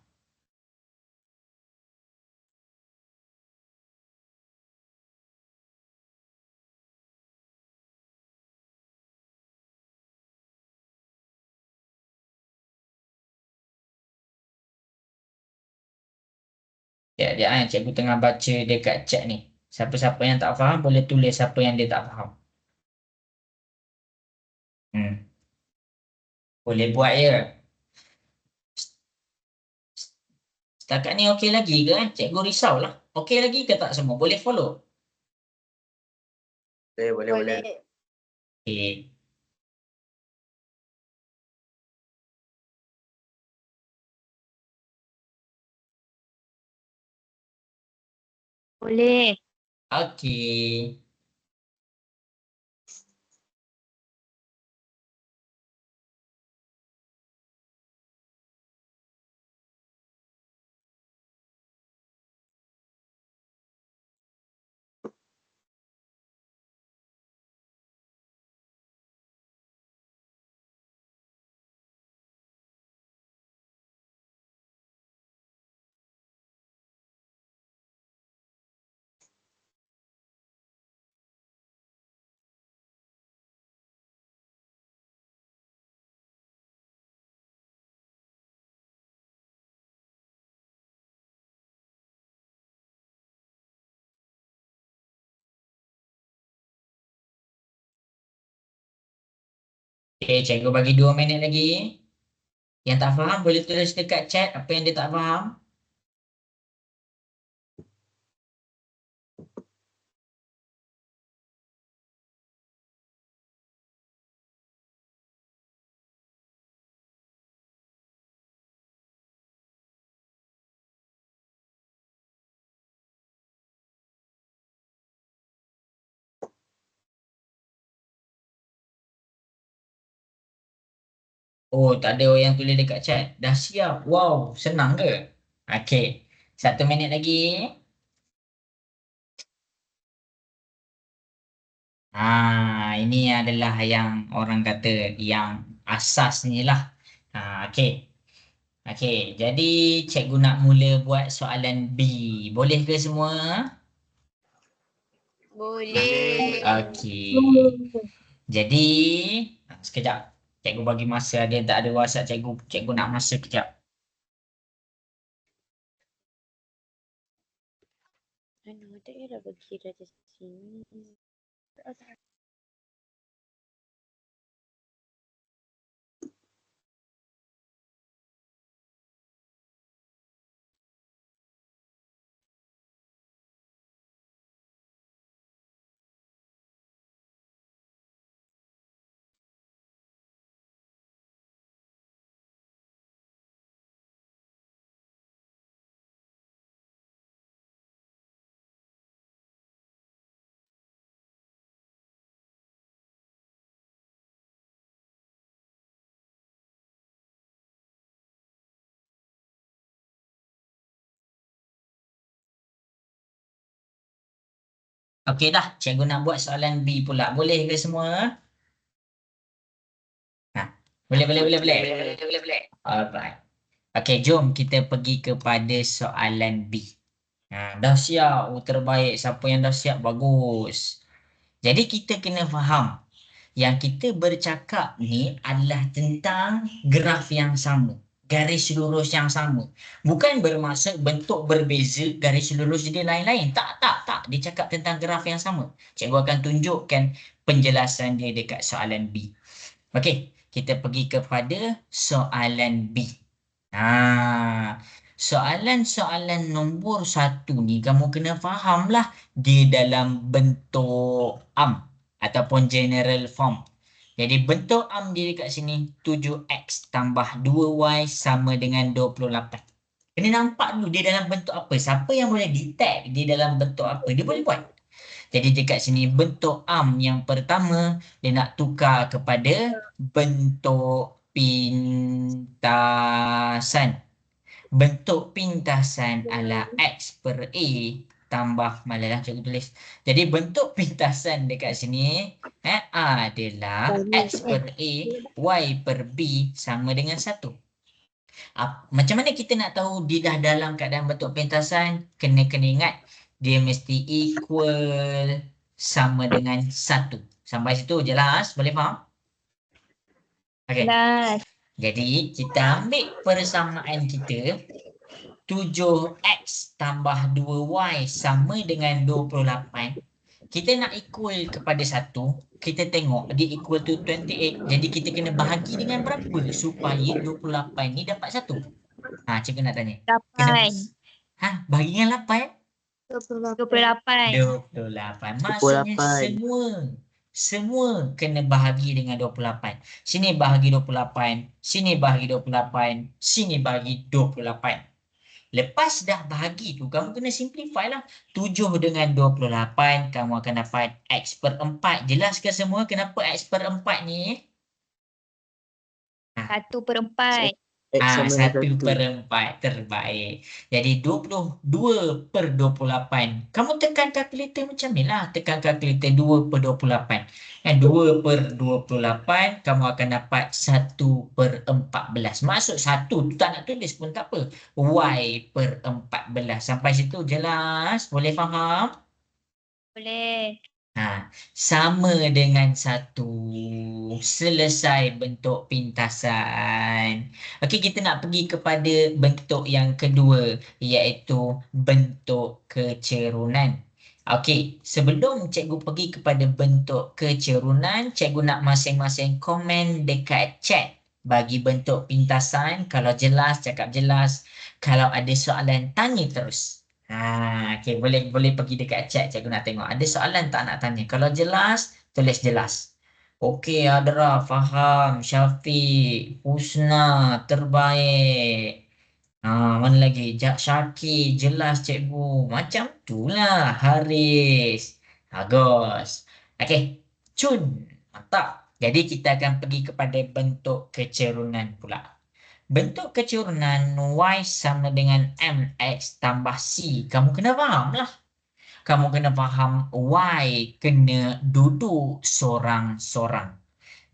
Ya, cikgu tengah baca dekat chat ni. Siapa-siapa yang tak faham boleh tulis apa yang dia tak faham. Boleh buat ya. Setakat ni okey lagi ke? Cikgu risaulah. Okey lagi ke tak semua? Boleh follow? Boleh. Okey. Boleh. Okey. Okey, cikgu bagi 2 minit lagi. Yang tak faham boleh tulis dekat chat apa yang dia tak faham. Oh, tak ada yang tulis dekat chat. Dah siap. Wow, senang ke? Okey. 1 minit lagi. Ini adalah yang orang kata yang asas ni lah. Okey. Okey, jadi cikgu nak mula buat soalan B. Boleh ke semua? Boleh. Okey. Jadi, sekejap. Cikgu bagi masa, ada yang tak ada WhatsApp cikgu. Cikgu nak masa kejap. Tadi dah bagi dari sini. Okey dah, cikgu nak buat soalan B pula. Boleh ke semua? Boleh. Alright. Okey, jom kita pergi kepada soalan B. Dah siap. Terbaik. Siapa yang dah siap, bagus. Jadi kita kena faham yang kita bercakap ni adalah tentang graf yang sama. Garis lurus yang sama. Bukan bermaksud bentuk berbeza, garis lurus dia lain-lain. Tak. Dia cakap tentang graf yang sama. Cikgu akan tunjukkan penjelasan dia dekat soalan B. Okey, kita pergi kepada soalan B. Soalan-soalan nombor 1 ni kamu kena fahamlah dia dalam bentuk ataupun general form. Jadi bentuk dia dekat sini 7x tambah 2y sama dengan 28. Kena nampak dulu dia dalam bentuk apa. Siapa yang boleh detect dia dalam bentuk apa, dia boleh buat. Jadi dekat sini bentuk yang pertama dia nak tukar kepada bentuk pintasan. Bentuk pintasan adalah x per a tambah, malah cikgu tulis. Jadi bentuk pintasan dekat sini adalah x per a, y per b sama dengan 1. Macam mana kita nak tahu dia dah dalam keadaan bentuk pintasan? Kena ingat dia mesti equal sama dengan 1. Sampai situ jelas? Boleh faham? Okey. Jelas. Jadi kita ambil persamaan kita 7x tambah 2y sama dengan 28. Kita nak equal kepada 1, kita tengok dia equal to 28. Jadi kita kena bahagi dengan berapa supaya 28 ni dapat 1? Cikgu nak tanya. 8. Bahagi dengan 8? 28. 28. Maksudnya semua kena bahagi dengan 28. Sini bahagi 28, sini bahagi 28, sini bahagi 28. Lepas dah bahagi tu, kamu kena simplify lah. 7 dengan 28, kamu akan dapat x per 4. Jelas ke semua kenapa x per 4 ni? 1/4. 1/4. Terbaik. Jadi 22 per 28. Kamu tekan kalkulator macam ni lah. Tekan kalkulator 2 per 28. 2 per 28, kamu akan dapat 1 per 14. Maksud 1 tu tak nak tulis pun tak apa. Y per 14. Sampai situ jelas? Boleh faham? Boleh. Sama dengan 1. Selesai bentuk pintasan. Okey, kita nak pergi kepada bentuk yang kedua, iaitu bentuk kecerunan. Okey, sebelum cikgu pergi kepada bentuk kecerunan, cikgu nak masing-masing komen dekat chat bagi bentuk pintasan. Kalau jelas, cakap jelas. Kalau ada soalan, tanya terus. Okey, boleh pergi dekat chat, cikgu nak tengok. Ada soalan tak nak tanya? Kalau jelas, tulis jelas. Okey, Adra, faham. Syafiq, Husna, terbaik. Mana lagi? Syakir, jelas cikgu. Macam tu lah. Haris. Bagus. Okey, Cun. Mantap. Jadi kita akan pergi kepada bentuk kecerunan pula. Bentuk kecerunan y sama dengan mx tambah c. Kamu kena faham lah. Kamu kena faham y kena duduk sorang-sorang.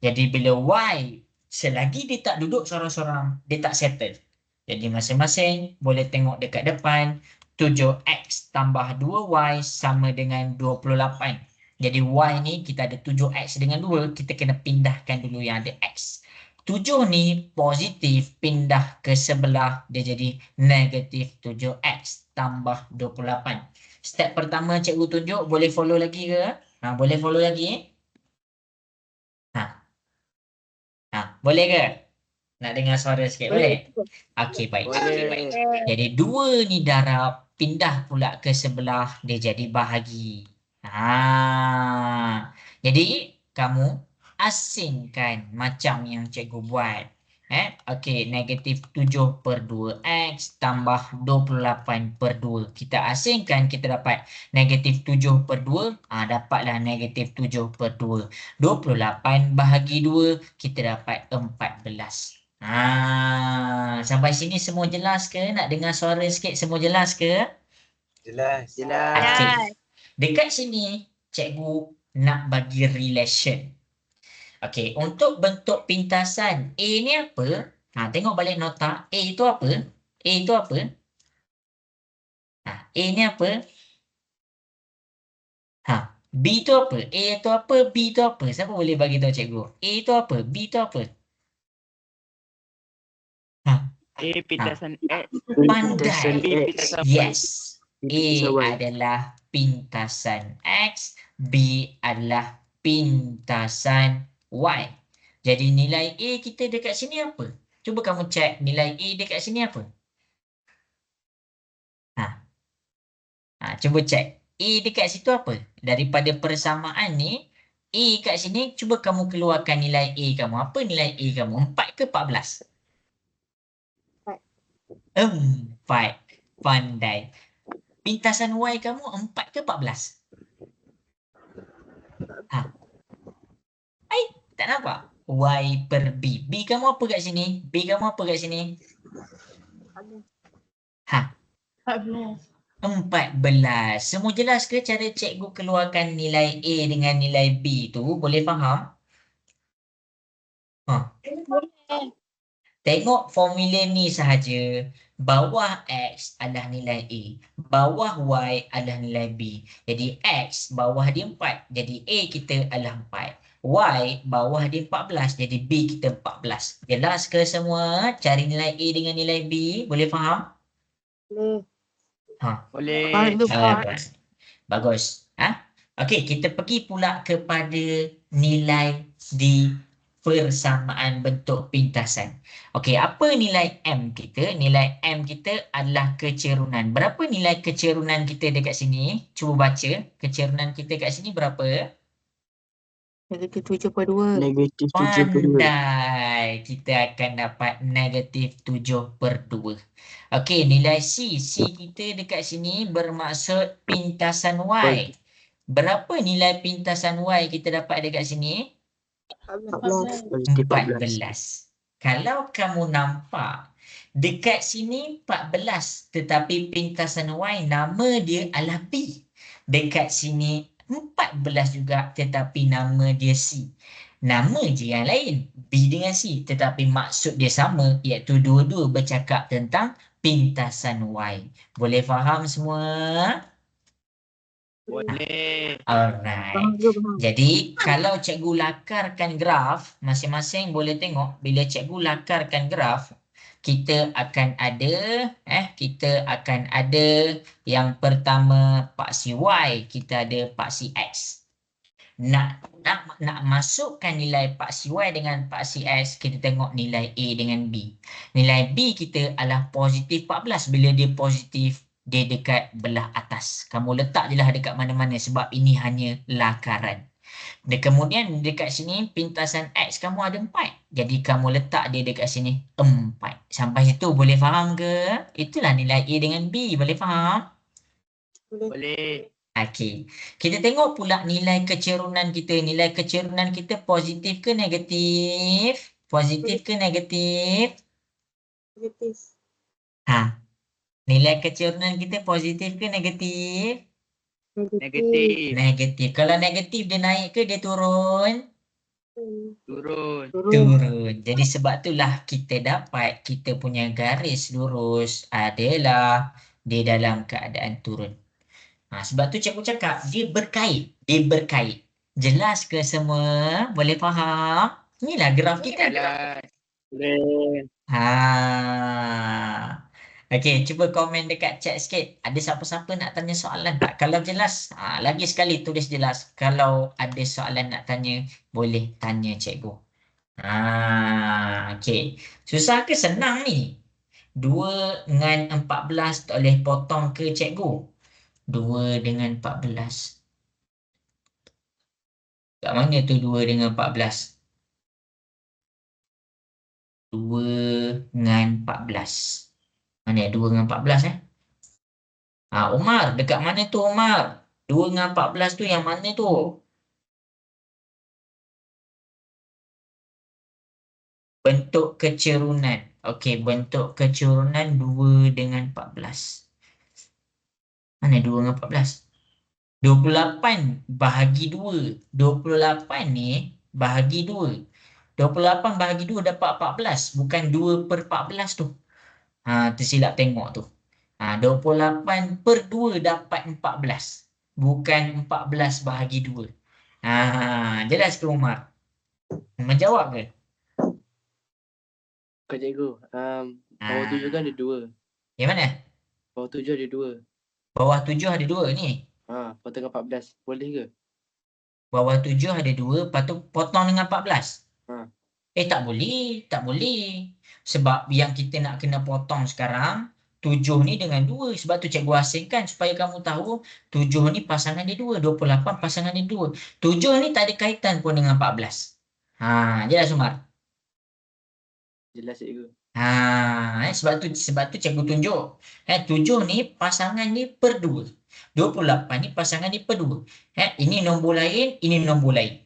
Jadi bila y, selagi dia tak duduk sorang-sorang, dia tak settle. Jadi masing-masing boleh tengok dekat depan. 7x tambah 2y sama dengan 28. Jadi y ni kita ada 7x dengan 2. Kita kena pindahkan dulu yang ada x. 7 ni positif, pindah ke sebelah, dia jadi negatif 7x tambah 28. Step pertama cikgu tunjuk, boleh follow lagi ke? Boleh follow lagi? Boleh ke? Nak dengar suara sikit, boleh? Okey, baik. Boleh. Jadi dua ni darab pindah pula ke sebelah, dia jadi bahagi. Jadi kamu asingkan macam yang cikgu buat. Okey, negatif 7/2x tambah 28/2. Kita asingkan, kita dapat negatif 7/2. Dapatlah negatif 7/2. 28 bahagi 2, kita dapat 14. Sampai sini semua jelas ke? Nak dengar suara sikit, semua jelas ke? Jelas. Okey. Dekat sini, cikgu nak bagi relation. Okey, untuk bentuk pintasan A ni apa? Tengok balik nota. A itu apa? A itu apa? A ni apa? B itu apa? A itu apa? B itu apa? Siapa boleh bagi tahu cikgu? A itu apa? B itu apa? A pintasan X. Pandai. B pintasan Y. Yes. A adalah pintasan X, B adalah pintasan Y. Jadi nilai A kita dekat sini apa? Cuba kamu cek nilai A dekat sini apa? Cuba cek. A dekat situ apa? Daripada persamaan ni, A kat sini, cuba kamu keluarkan nilai A kamu. Apa nilai A kamu? 4 ke 14? 4. Pandai. Pintasan Y kamu 4 ke 14? Tak nampak? Y per B. B kamu apa kat sini? B kamu apa kat sini? 14. Semua jelas ke cara cikgu keluarkan nilai A dengan nilai B tu? Boleh faham? Tengok formula ni sahaja. Bawah X adalah nilai A. Bawah Y adalah nilai B. Jadi X bawah dia 4. Jadi A kita adalah 4. Y bawah dia 14. Jadi B kita 14. Jelas ke semua? Cari nilai A dengan nilai B. Boleh faham? Boleh. Bagus. Okey, kita pergi pula kepada nilai di persamaan bentuk pintasan. Okey, apa nilai M kita? Nilai M kita adalah kecerunan. Berapa nilai kecerunan kita dekat sini? Cuba baca. Kecerunan kita kat sini berapa? Negatif 7/2. Pandai. Kita akan dapat negatif 7/2. Okey, nilai C. C kita dekat sini bermaksud pintasan Y. Berapa nilai pintasan Y kita dapat dekat sini? 14. Kalau kamu nampak dekat sini 14 tetapi pintasan Y nama dia adalah B. Dekat sini 14 juga tetapi nama dia C. Nama je yang lain, B dengan C, tetapi maksud dia sama, iaitu dua-dua bercakap tentang pintasan Y. Boleh faham semua? Boleh. Alright. Jadi kalau cikgu lakarkan graf, masing-masing boleh tengok bila cikgu lakarkan graf, kita akan ada yang pertama paksi Y, kita ada paksi X. Nak masukkan nilai paksi Y dengan paksi X, kita tengok nilai A dengan B. Nilai B kita adalah positif 14. Bila dia positif, dia dekat belah atas. Kamu letak je lah dekat mana-mana sebab ini hanya lakaran. Dan kemudian dekat sini pintasan X kamu ada 4. Jadi kamu letak dia dekat sini 4. Sampai situ boleh faham ke? Itulah nilai A dengan B. Boleh faham? Boleh. Okey. Kita tengok pula nilai kecerunan kita. Nilai kecerunan kita positif ke negatif? Positif ke negatif? Negatif. Nilai kecerunan kita positif ke negatif? Negatif. Negatif. Kalau negatif dia naik ke dia turun? Turun. Jadi sebab itulah kita dapat kita punya garis lurus adalah di dalam keadaan turun. Sebab tu cikgu cakap dia berkait. Dia berkait. Jelas ke semua? Boleh faham? Inilah graf kita. Boleh. Okey, cuba komen dekat chat sikit. Ada siapa-siapa nak tanya soalan tak? Kalau jelas, lagi sekali tulis jelas. Kalau ada soalan nak tanya, boleh tanya cikgu. Okey. Susah ke senang ni? 2 dengan 14 tak boleh potong ke cikgu? 2 dengan 14. Kat mana tu 2 dengan 14? 2 dengan 14. Mana 2 dengan 14 Umar, dekat mana tu Umar? 2 dengan 14 tu yang mana tu? Bentuk kecerunan. Okey, bentuk kecerunan 2 dengan 14. Mana 2 dengan 14? 28 bahagi 2. 28 ni bahagi 2. 28 bahagi 2 dapat 14. Bukan 2 per 14 tu. Tersilap tengok tu. 28 per 2 dapat 14. Bukan 14 bahagi 2. Jelas ke Umar? Menjawab ke? Kak cikgu. Bawah 7 kan ada 2. Yang mana? Bawah 7 ada 2. Bawah 7 ada 2 ni. Potong 14. Boleh ke? Bawah 7 ada 2, lepas tu potong dengan 14. Tak boleh, tak boleh. Sebab yang kita nak kena potong sekarang 7 ni dengan 2. Sebab tu cikgu asingkan supaya kamu tahu 7 ni pasangan dia 2, 28 pasangan dia 2. 7 ni tak ada kaitan pun dengan 14. Jelas Umar? Jelas cikgu. Sebab tu cikgu tunjuk. 7 ni pasangan ni per 2. 28 ni pasangan ni per 2. Ini nombor lain, ini nombor lain.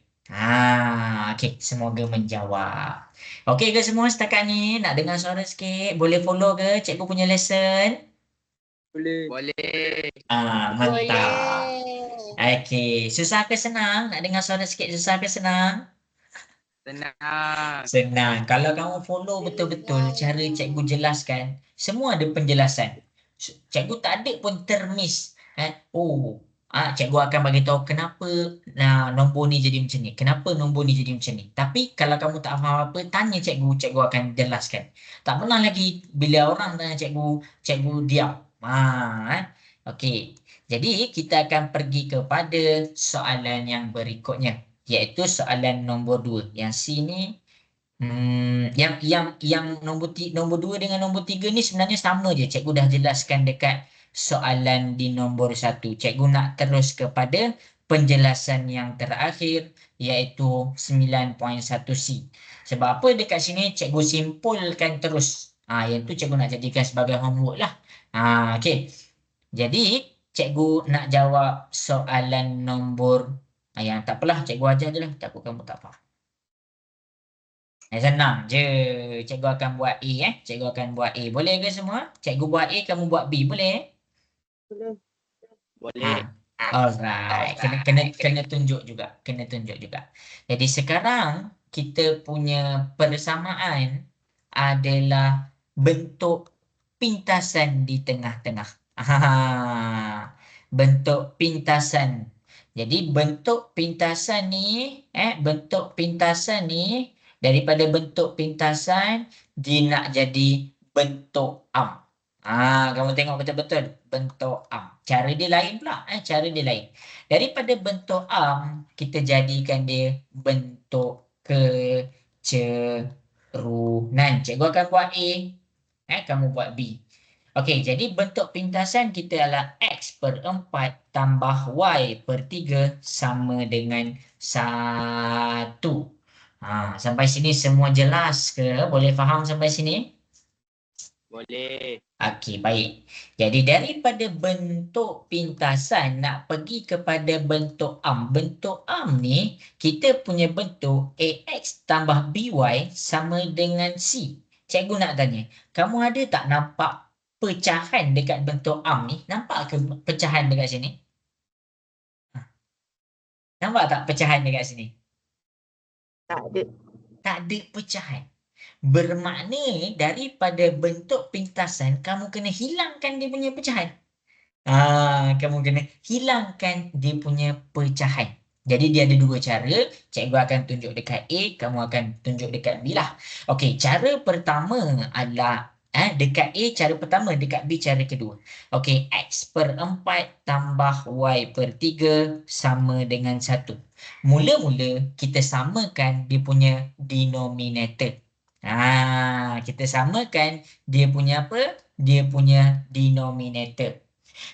Okey, semoga menjawab. Okey ke semua setakat ni? Nak dengar suara sikit? Boleh follow ke cikgu punya lesson? Boleh. Boleh. Mantap. Okey, susah ke senang? Nak dengar suara sikit, susah ke senang? Senang. Senang. Kalau kamu follow betul-betul cara cikgu jelaskan, semua ada penjelasan. Cikgu tak ada pun termis. Cikgu akan bagi tahu kenapa nombor ni jadi macam ni. Kenapa nombor ni jadi macam ni. Tapi kalau kamu tak faham apa, tanya cikgu, cikgu akan jelaskan. Tak pernah lagi bila orang tanya cikgu, cikgu diam. Okey. Jadi kita akan pergi kepada soalan yang berikutnya, iaitu soalan nombor 2. Yang C ni yang nombor 2 dengan nombor 3 ni sebenarnya sama je. Cikgu dah jelaskan dekat soalan di nombor 1. Cikgu nak terus kepada penjelasan yang terakhir, iaitu 9.1C. Sebab apa dekat sini cikgu simpulkan terus. Yang tu cikgu nak jadikan sebagai homework lah. Okey. Jadi cikgu nak jawab soalan nombor yang tak apalah, cikgu ajar je lah. Takut kamu tak faham. Senang je. Cikgu akan buat A. Cikgu akan buat A. Boleh ke semua? Cikgu buat A, kamu buat B. Boleh? Boleh. Alright. Kena tunjuk juga. Kena tunjuk juga. Jadi sekarang kita punya persamaan adalah bentuk pintasan di tengah-tengah. Bentuk pintasan. Jadi bentuk pintasan ni, daripada bentuk pintasan dia nak jadi bentuk am. Kamu tengok betul-betul bentuk am. Cara dia lain pula, cara dia lain. Daripada bentuk am kita jadikan dia bentuk kecerunan. Cikgu akan buat A, kamu buat B. Okey, jadi bentuk pintasan kita adalah X per 4 tambah Y per 3 sama dengan 1. Sampai sini semua jelas ke? Boleh faham sampai sini? Boleh. Okey, baik. Jadi daripada bentuk pintasan nak pergi kepada bentuk am. Bentuk am ni kita punya bentuk AX tambah BY sama dengan C. Cikgu nak tanya, kamu ada tak nampak pecahan dekat bentuk am ni? Nampak ke pecahan dekat sini? Nampak tak pecahan dekat sini? Tak ada. Tak ada pecahan. Bermakna daripada bentuk pintasan kamu kena hilangkan dia punya pecahan. Kamu kena hilangkan dia punya pecahan. Jadi dia ada 2 cara. Cikgu akan tunjuk dekat A, kamu akan tunjuk dekat B lah. Okey, cara pertama adalah Dekat A cara pertama, dekat B cara kedua. Okey, X per 4 tambah Y per 3 sama dengan 1. Mula-mula kita samakan dia punya denominator. Kita samakan dia punya apa? Dia punya denominator.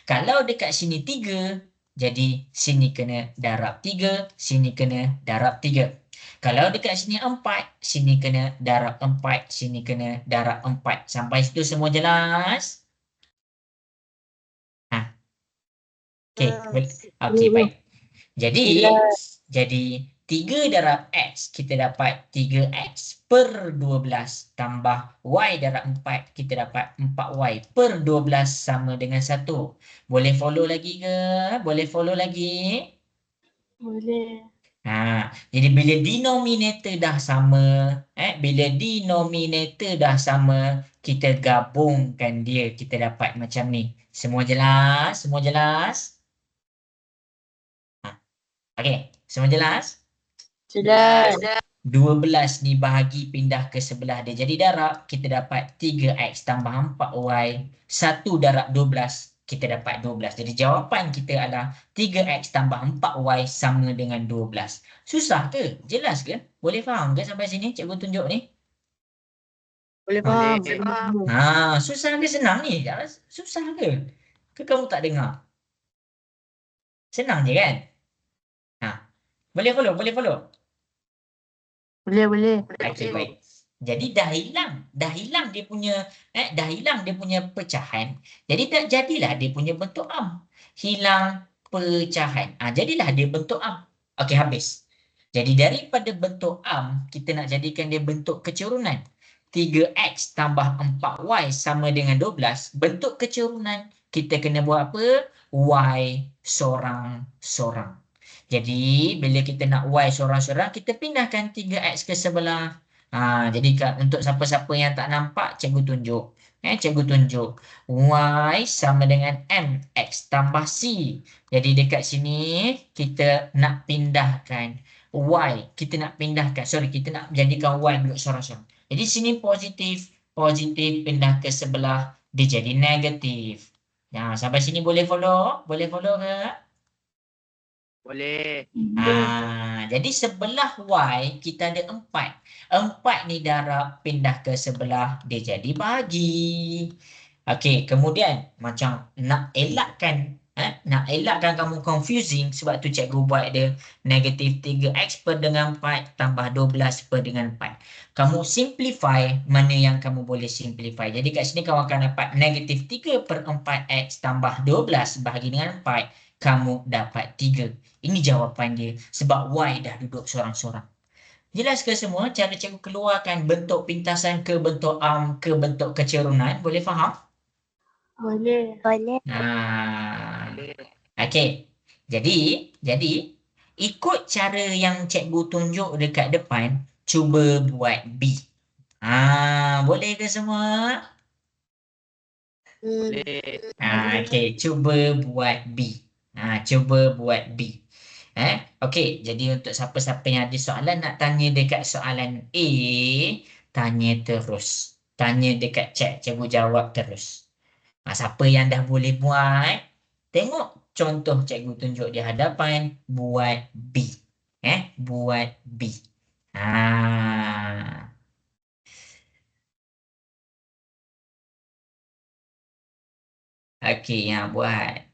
Kalau dekat sini 3, jadi sini kena darab 3, sini kena darab 3. Kalau dekat sini 4, sini kena darab 4, sini kena darab 4. Sampai situ semua jelas? Okey, okey, baik. Jadi 3 darab X kita dapat 3X per 12 tambah Y darab 4 kita dapat 4Y per 12 sama dengan 1. Boleh follow lagi ke? Boleh follow lagi? Boleh. Jadi bila denominator dah sama, bila denominator dah sama, kita gabungkan dia, kita dapat macam ni. Semua jelas? Semua jelas? Okey, semua jelas? Jelas. 12 ni bahagi pindah ke sebelah dia. Jadi darab, kita dapat 3X tambah 4Y. 1 darab 12, kita dapat 12. Jadi jawapan kita adalah 3X tambah 4Y sama dengan 12. Susah ke? Jelas ke? Boleh faham ke sampai sini cikgu tunjuk ni? Boleh Boleh. faham. Susah ke senang ni? Susah ke? Ke kamu tak dengar? Senang je kan? Boleh follow, boleh follow. Boleh. Okey, baik. Jadi dah hilang dia punya pecahan. Jadi tak jadilah dia punya bentuk am. Hilang pecahan. Jadilah dia bentuk am. Okey, habis. Jadi daripada bentuk am, kita nak jadikan dia bentuk kecurunan. 3X tambah 4Y sama dengan 12. Bentuk kecurunan, kita kena buat apa? Y sorang-sorang. Jadi bila kita nak Y sorang-sorang, kita pindahkan 3X ke sebelah. Jadi untuk siapa-siapa yang tak nampak, cikgu tunjuk. Cikgu tunjuk. Y sama dengan MX tambah C. Jadi dekat sini, kita nak pindahkan Y. Kita nak jadikan Y duduk sorang-sorang. Jadi sini positif pindah ke sebelah, dia jadi negatif. Sampai sini boleh follow? Boleh follow ke? Boleh. Jadi sebelah Y kita ada 4. 4 ni darab pindah ke sebelah, dia jadi bahagi. Okey, kemudian macam nak elakkan kamu confusing, sebab tu cikgu buat dia negatif 3X per dengan 4 tambah 12 per dengan 4. Kamu simplify mana yang kamu boleh simplify. Jadi kat sini kamu akan dapat negatif 3 per 4X tambah 12 bahagi dengan 4. Kamu dapat 3. Ini jawapan dia sebab Y dah duduk sorang-sorang. Jelas ke semua cara cikgu keluarkan bentuk pintasan ke bentuk am ke bentuk kecerunan? Boleh faham? Boleh. Okey. Jadi ikut cara yang cikgu tunjuk dekat depan, cuba buat B. Boleh ke semua? Boleh. Okey, cuba buat B. Cuba buat B. Okey, jadi untuk siapa-siapa yang ada soalan nak tanya dekat soalan A, tanya terus. Tanya dekat chat, cikgu jawab terus. Siapa yang dah boleh buat, tengok contoh cikgu tunjuk di hadapan, buat B. Buat B. Okey, buat.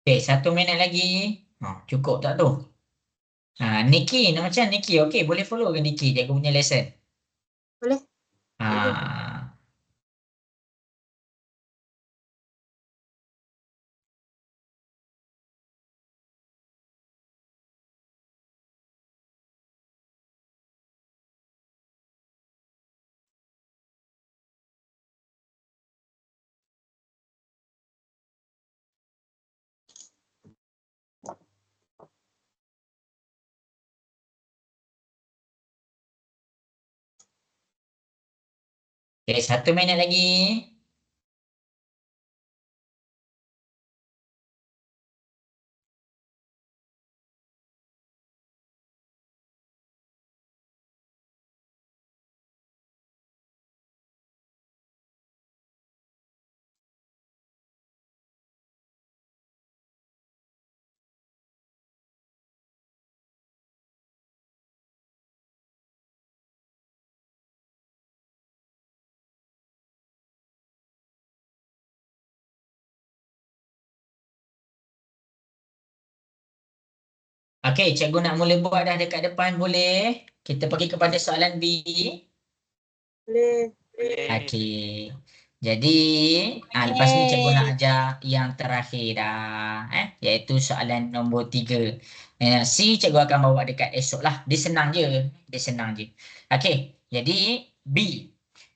Okey, 1 minit lagi. Cukup tak tu? Niki, nama macam Niki. Okey, boleh follow ke Niki? Cikgu punya lesson. Boleh. Ah. Okey, 1 minit lagi. Okey, cikgu nak mula buat dah dekat depan boleh? Kita pergi kepada soalan B. Boleh. Okey. Jadi, lepas ni cikgu nak ajar yang terakhir dah. Iaitu soalan nombor 3. C cikgu akan bawa dekat esok lah. Dia senang je. Okey, jadi B.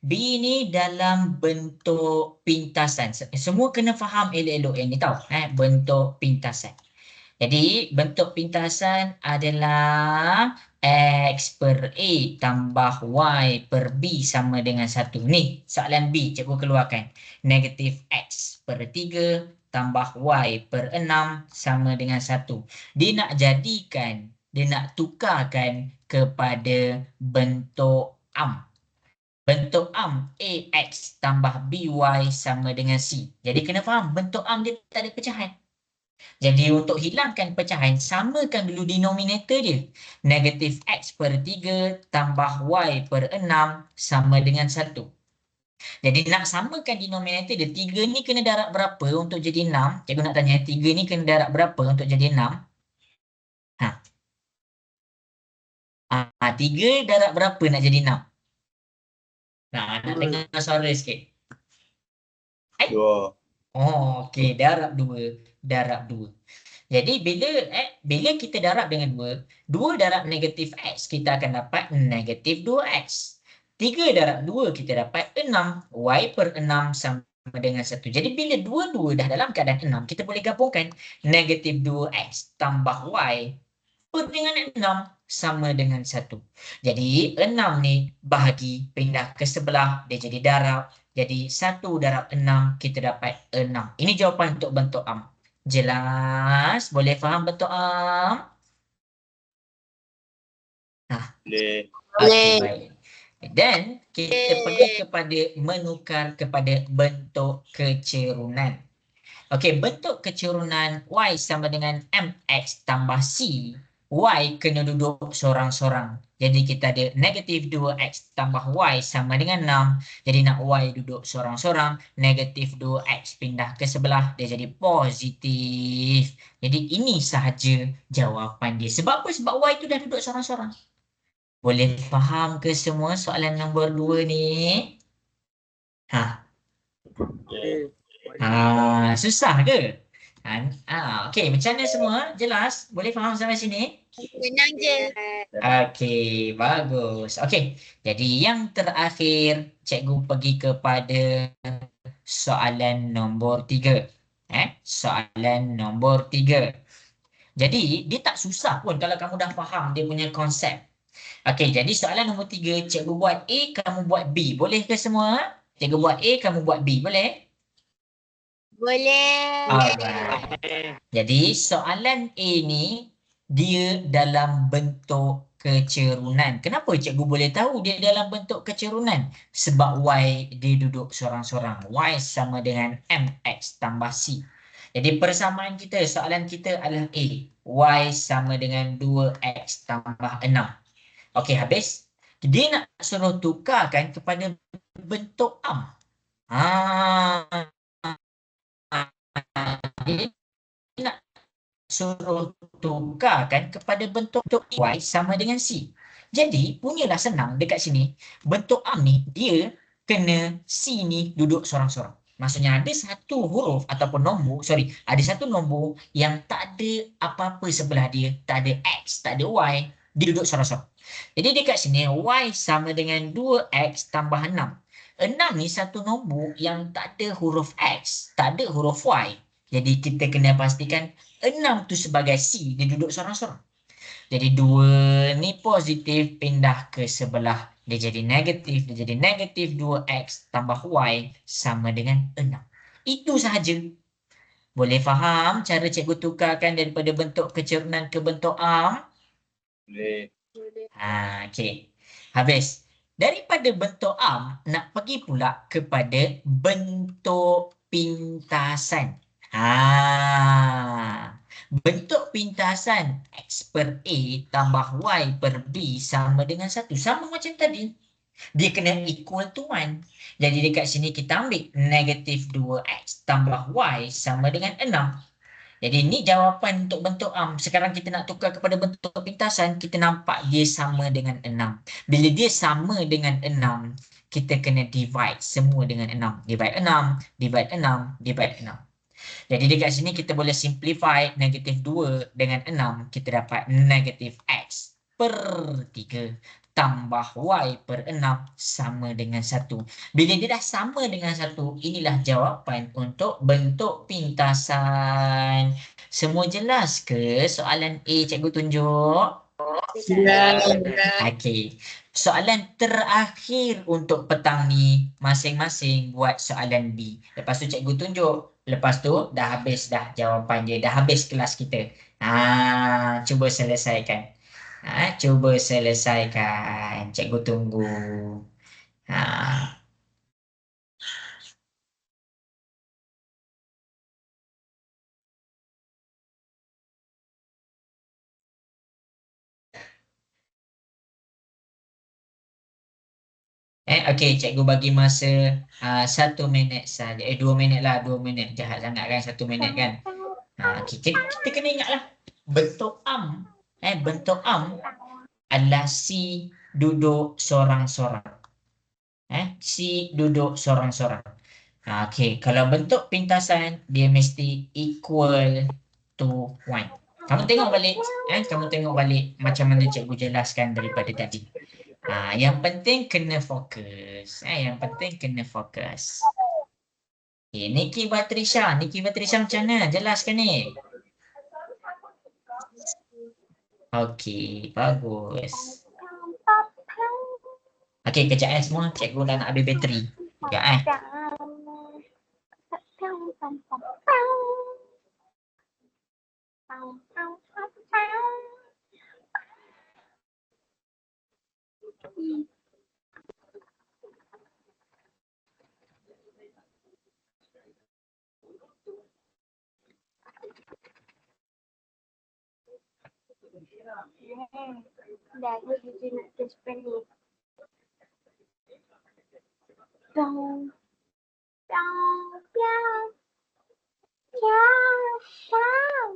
B ni dalam bentuk pintasan. Semua kena faham elok-elok yang ni tau. Bentuk pintasan. Jadi bentuk pintasan adalah X per A tambah Y per B sama dengan 1. Ni soalan B cikgu keluarkan. Negatif X per 3 tambah Y per 6 sama dengan 1. Dia nak tukarkan kepada bentuk am. Bentuk am AX tambah BY sama dengan C. Jadi kena faham bentuk am dia tak ada pecahan. Jadi untuk hilangkan pecahan, samakan dulu denominator dia. Negatif X per 3 tambah Y per 6 sama dengan 1. Jadi nak samakan denominator dia, 3 ni kena darab berapa untuk jadi 6? Cikgu nak tanya, 3 ni kena darab berapa untuk jadi 6? 3 darab berapa nak jadi 6? Nak dengar suara sikit. 2. Oh, okey, darab 2. Jadi bila kita darab dengan 2 darab negatif X, kita akan dapat negatif 2X. 3 darab 2, kita dapat 6. Y per 6 sama dengan 1. Jadi bila 2 dah dalam keadaan 6, kita boleh gabungkan negatif 2X tambah Y per dengan 6 sama dengan 1. Jadi 6 ni bahagi, pindah ke sebelah, dia jadi darab. Jadi 1 darab 6, kita dapat 6. Ini jawapan untuk bentuk am. Jelas? Boleh faham bentuk am? Boleh. Okey, baik. Dan kita pergi kepada menukar kepada bentuk kecerunan. Okey, bentuk kecerunan Y sama dengan MX tambah C. Y kena duduk sorang-sorang. Jadi kita ada negatif 2X tambah Y sama dengan 6. Jadi nak Y duduk sorang-sorang. Negatif 2X pindah ke sebelah. Dia jadi positif. Jadi ini sahaja jawapan dia. Sebab apa? Sebab Y tu dah duduk sorang-sorang. Boleh faham ke semua soalan nombor 2 ni? Susah ke? Okey, macam mana semua? Jelas? Boleh faham sampai sini? Senang je. Okey, bagus. Okey, jadi yang terakhir, cikgu pergi kepada soalan nombor 3. Soalan nombor 3. Jadi, dia tak susah pun kalau kamu dah faham dia punya konsep. Okey, jadi soalan nombor 3, cikgu buat A, kamu buat B. Boleh ke semua? Cikgu buat A, kamu buat B. Boleh? Boleh. Alright. Jadi soalan A ni dia dalam bentuk kecerunan. Kenapa cikgu boleh tahu dia dalam bentuk kecerunan? Sebab Y dia duduk sorang-sorang. Y sama dengan MX tambah C. Jadi persamaan kita, soalan kita adalah A. Y sama dengan 2X tambah 6. Okey, habis. Dia nak suruh tukarkan kepada bentuk am. Dia nak suruh tukarkan kepada bentuk Y sama dengan C. Jadi, punyalah senang dekat sini. Bentuk am ni, dia kena C ni duduk sorang-sorang. Maksudnya ada satu huruf ataupun nombor, ada satu nombor yang tak ada apa-apa sebelah dia. Tak ada X, tak ada Y. Dia duduk sorang-sorang. Jadi dekat sini, Y sama dengan 2X tambah 6. 6 ni satu nombor yang tak ada huruf X, tak ada huruf Y. Jadi kita kena pastikan 6 tu sebagai C, dia duduk sorang-sorang. Jadi 2 ni positif pindah ke sebelah. Dia jadi negatif 2X tambah Y sama dengan 6. Itu sahaja. Boleh faham cara cikgu tukarkan daripada bentuk kecerunan ke bentuk am? Boleh. Okey. Habis. Daripada bentuk am, nak pergi pula kepada bentuk pintasan. Bentuk pintasan X per A tambah Y per B sama dengan 1. Sama macam tadi. Dia kena equal to 1. Jadi dekat sini kita ambil negatif 2X tambah Y sama dengan 6. Jadi ni jawapan untuk bentuk am. Sekarang kita nak tukar kepada bentuk pintasan, kita nampak dia sama dengan 6. Bila dia sama dengan 6, kita kena divide semua dengan 6. Divide 6, divide 6, divide 6. Jadi dekat sini kita boleh simplify negatif 2 dengan 6. Kita dapat negatif X per 3 tambah Y per 6 sama dengan 1. Bila dia dah sama dengan 1, inilah jawapan untuk bentuk pintasan. Semua jelas ke soalan A cikgu tunjuk? Okey. Soalan terakhir untuk petang ni, masing-masing buat soalan B. Lepas tu cikgu tunjuk. Lepas tu dah habis dah jawapan dia. Dah habis kelas kita. Cuba selesaikan. Cuba selesaikan. Cikgu tunggu. Okey, cikgu bagi masa 1 minit saja. 2 minit lah, 2 minit. Jahat sangat kan 1 minit kan. Okay. Kita kena ingatlah. Bentuk am. Bentuk am adalah C duduk sorang-sorang. C duduk sorang-sorang. Okey, kalau bentuk pintasan, dia mesti equal to 1. Kamu tengok balik. Kamu tengok balik macam mana cikgu jelaskan daripada tadi. Yang penting kena fokus. Yang penting kena fokus. Okay, Niki Batrisha macam mana? Jelaskan ni. Okey, bagus. Okey, kejap semua. Cikgu dah nak habis bateri. Kejap Dah dia nak test pendek. Dong. Dong. Piang. Piang. Piang.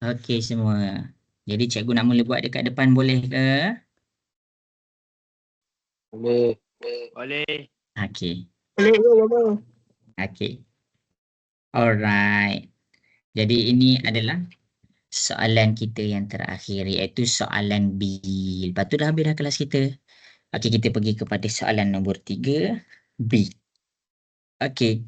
Okey semua. Jadi cikgu nak mula buat dekat depan boleh ke? Boleh. Boleh. Okey. Boleh. Okey. Alright. Jadi ini adalah soalan kita yang terakhir iaitu soalan B. Lepas tu dah habis dah kelas kita. Okey, kita pergi kepada soalan nombor 3 B. Okey.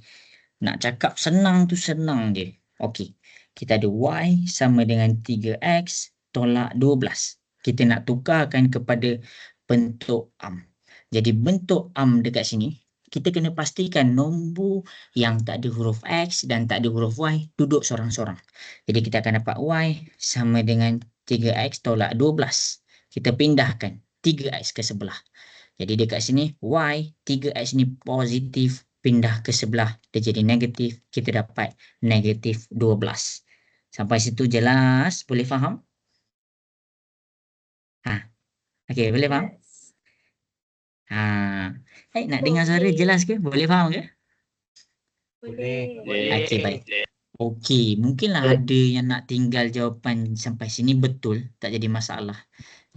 Nak cakap senang tu senang je. Okey. Kita ada Y sama dengan 3X tolak 12. Kita nak tukarkan kepada bentuk am. Jadi bentuk dekat sini, kita kena pastikan nombor yang tak ada huruf X dan tak ada huruf Y duduk sorang-sorang. Jadi kita akan dapat Y sama dengan 3X tolak 12. Kita pindahkan 3X ke sebelah. Jadi dekat sini Y 3X ni positif, pindah ke sebelah dia jadi negatif, kita dapat negatif 12. Sampai situ jelas? Boleh faham? Okey, boleh faham? Nak dengar suara jelas ke? Boleh faham ke? Boleh. Okey, baik. Okey, mungkinlah ada yang nak tinggal jawapan sampai sini betul, tak jadi masalah.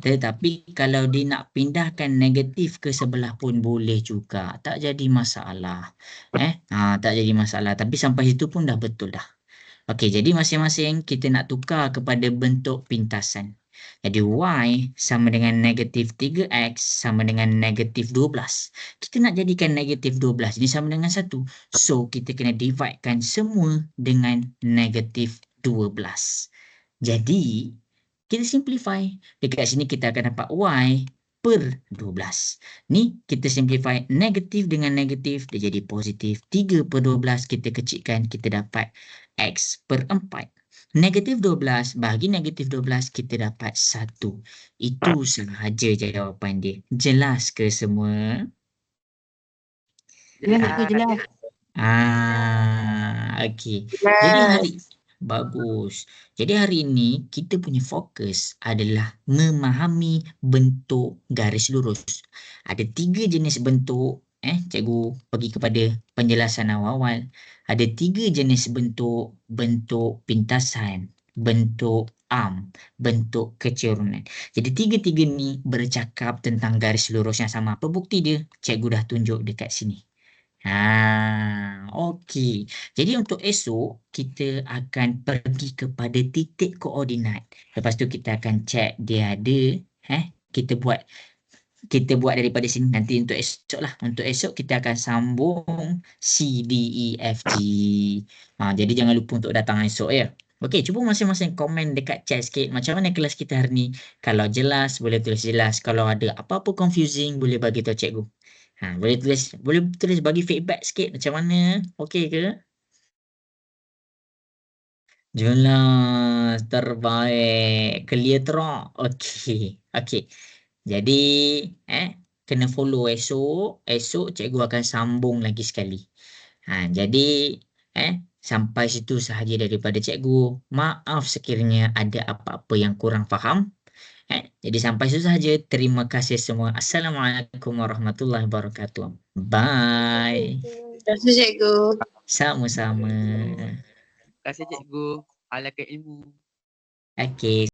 Tetapi kalau dia nak pindahkan negatif ke sebelah pun boleh juga, tak jadi masalah. Tak jadi masalah, tapi sampai situ pun dah betul dah. Okey, jadi masing-masing kita nak tukar kepada bentuk pintasan. Jadi Y sama dengan negatif 3X sama dengan negatif 12. Kita nak jadikan negatif 12 ini sama dengan 1. So, kita kena dividekan semua dengan negatif 12. Jadi, kita simplify. Dekat sini kita akan dapat Y per 12. Ni kita simplify negatif dengan negatif, dia jadi positif. 3 per 12 kita kecilkan, kita dapat X per 4. Negatif 12 bagi negatif 12 kita dapat 1. Itu sahaja jawapan dia. Jelas ke semua? Jelas. Okey. Jadi bagus. Jadi hari ini kita punya fokus adalah memahami bentuk garis lurus. Ada 3 jenis bentuk. Cikgu pergi kepada penjelasan awal-awal. Ada 3 jenis bentuk pintasan, bentuk bentuk kecerunan. Jadi 3-3 ni bercakap tentang garis lurus yang sama. Apa bukti dia? Cikgu dah tunjuk dekat sini. Okey. Jadi untuk esok kita akan pergi kepada titik koordinat. Lepas tu kita akan cek dia ada. Kita buat daripada sini nanti untuk esok lah. Untuk esok kita akan sambung C, D, E, F, G. Jadi jangan lupa untuk datang esok ya. Okey, cuba masing-masing komen dekat chat sikit. Macam mana kelas kita hari ni? Kalau jelas, boleh tulis jelas. Kalau ada apa-apa confusing, boleh bagi tahu cikgu. Boleh tulis bagi feedback sikit macam mana? Okey ke? Jelas, terbaik. Clear terang. Okey. Jadi, kena follow esok. Esok cikgu akan sambung lagi sekali. Jadi, sampai situ sahaja daripada cikgu. Maaf sekiranya ada apa-apa yang kurang faham. Jadi sampai situ sahaja. Terima kasih semua. Assalamualaikum warahmatullahi wabarakatuh. Bye. Terima kasih, cikgu. Sama-sama. Terima kasih cikgu. Ala ke ilmu. Okey.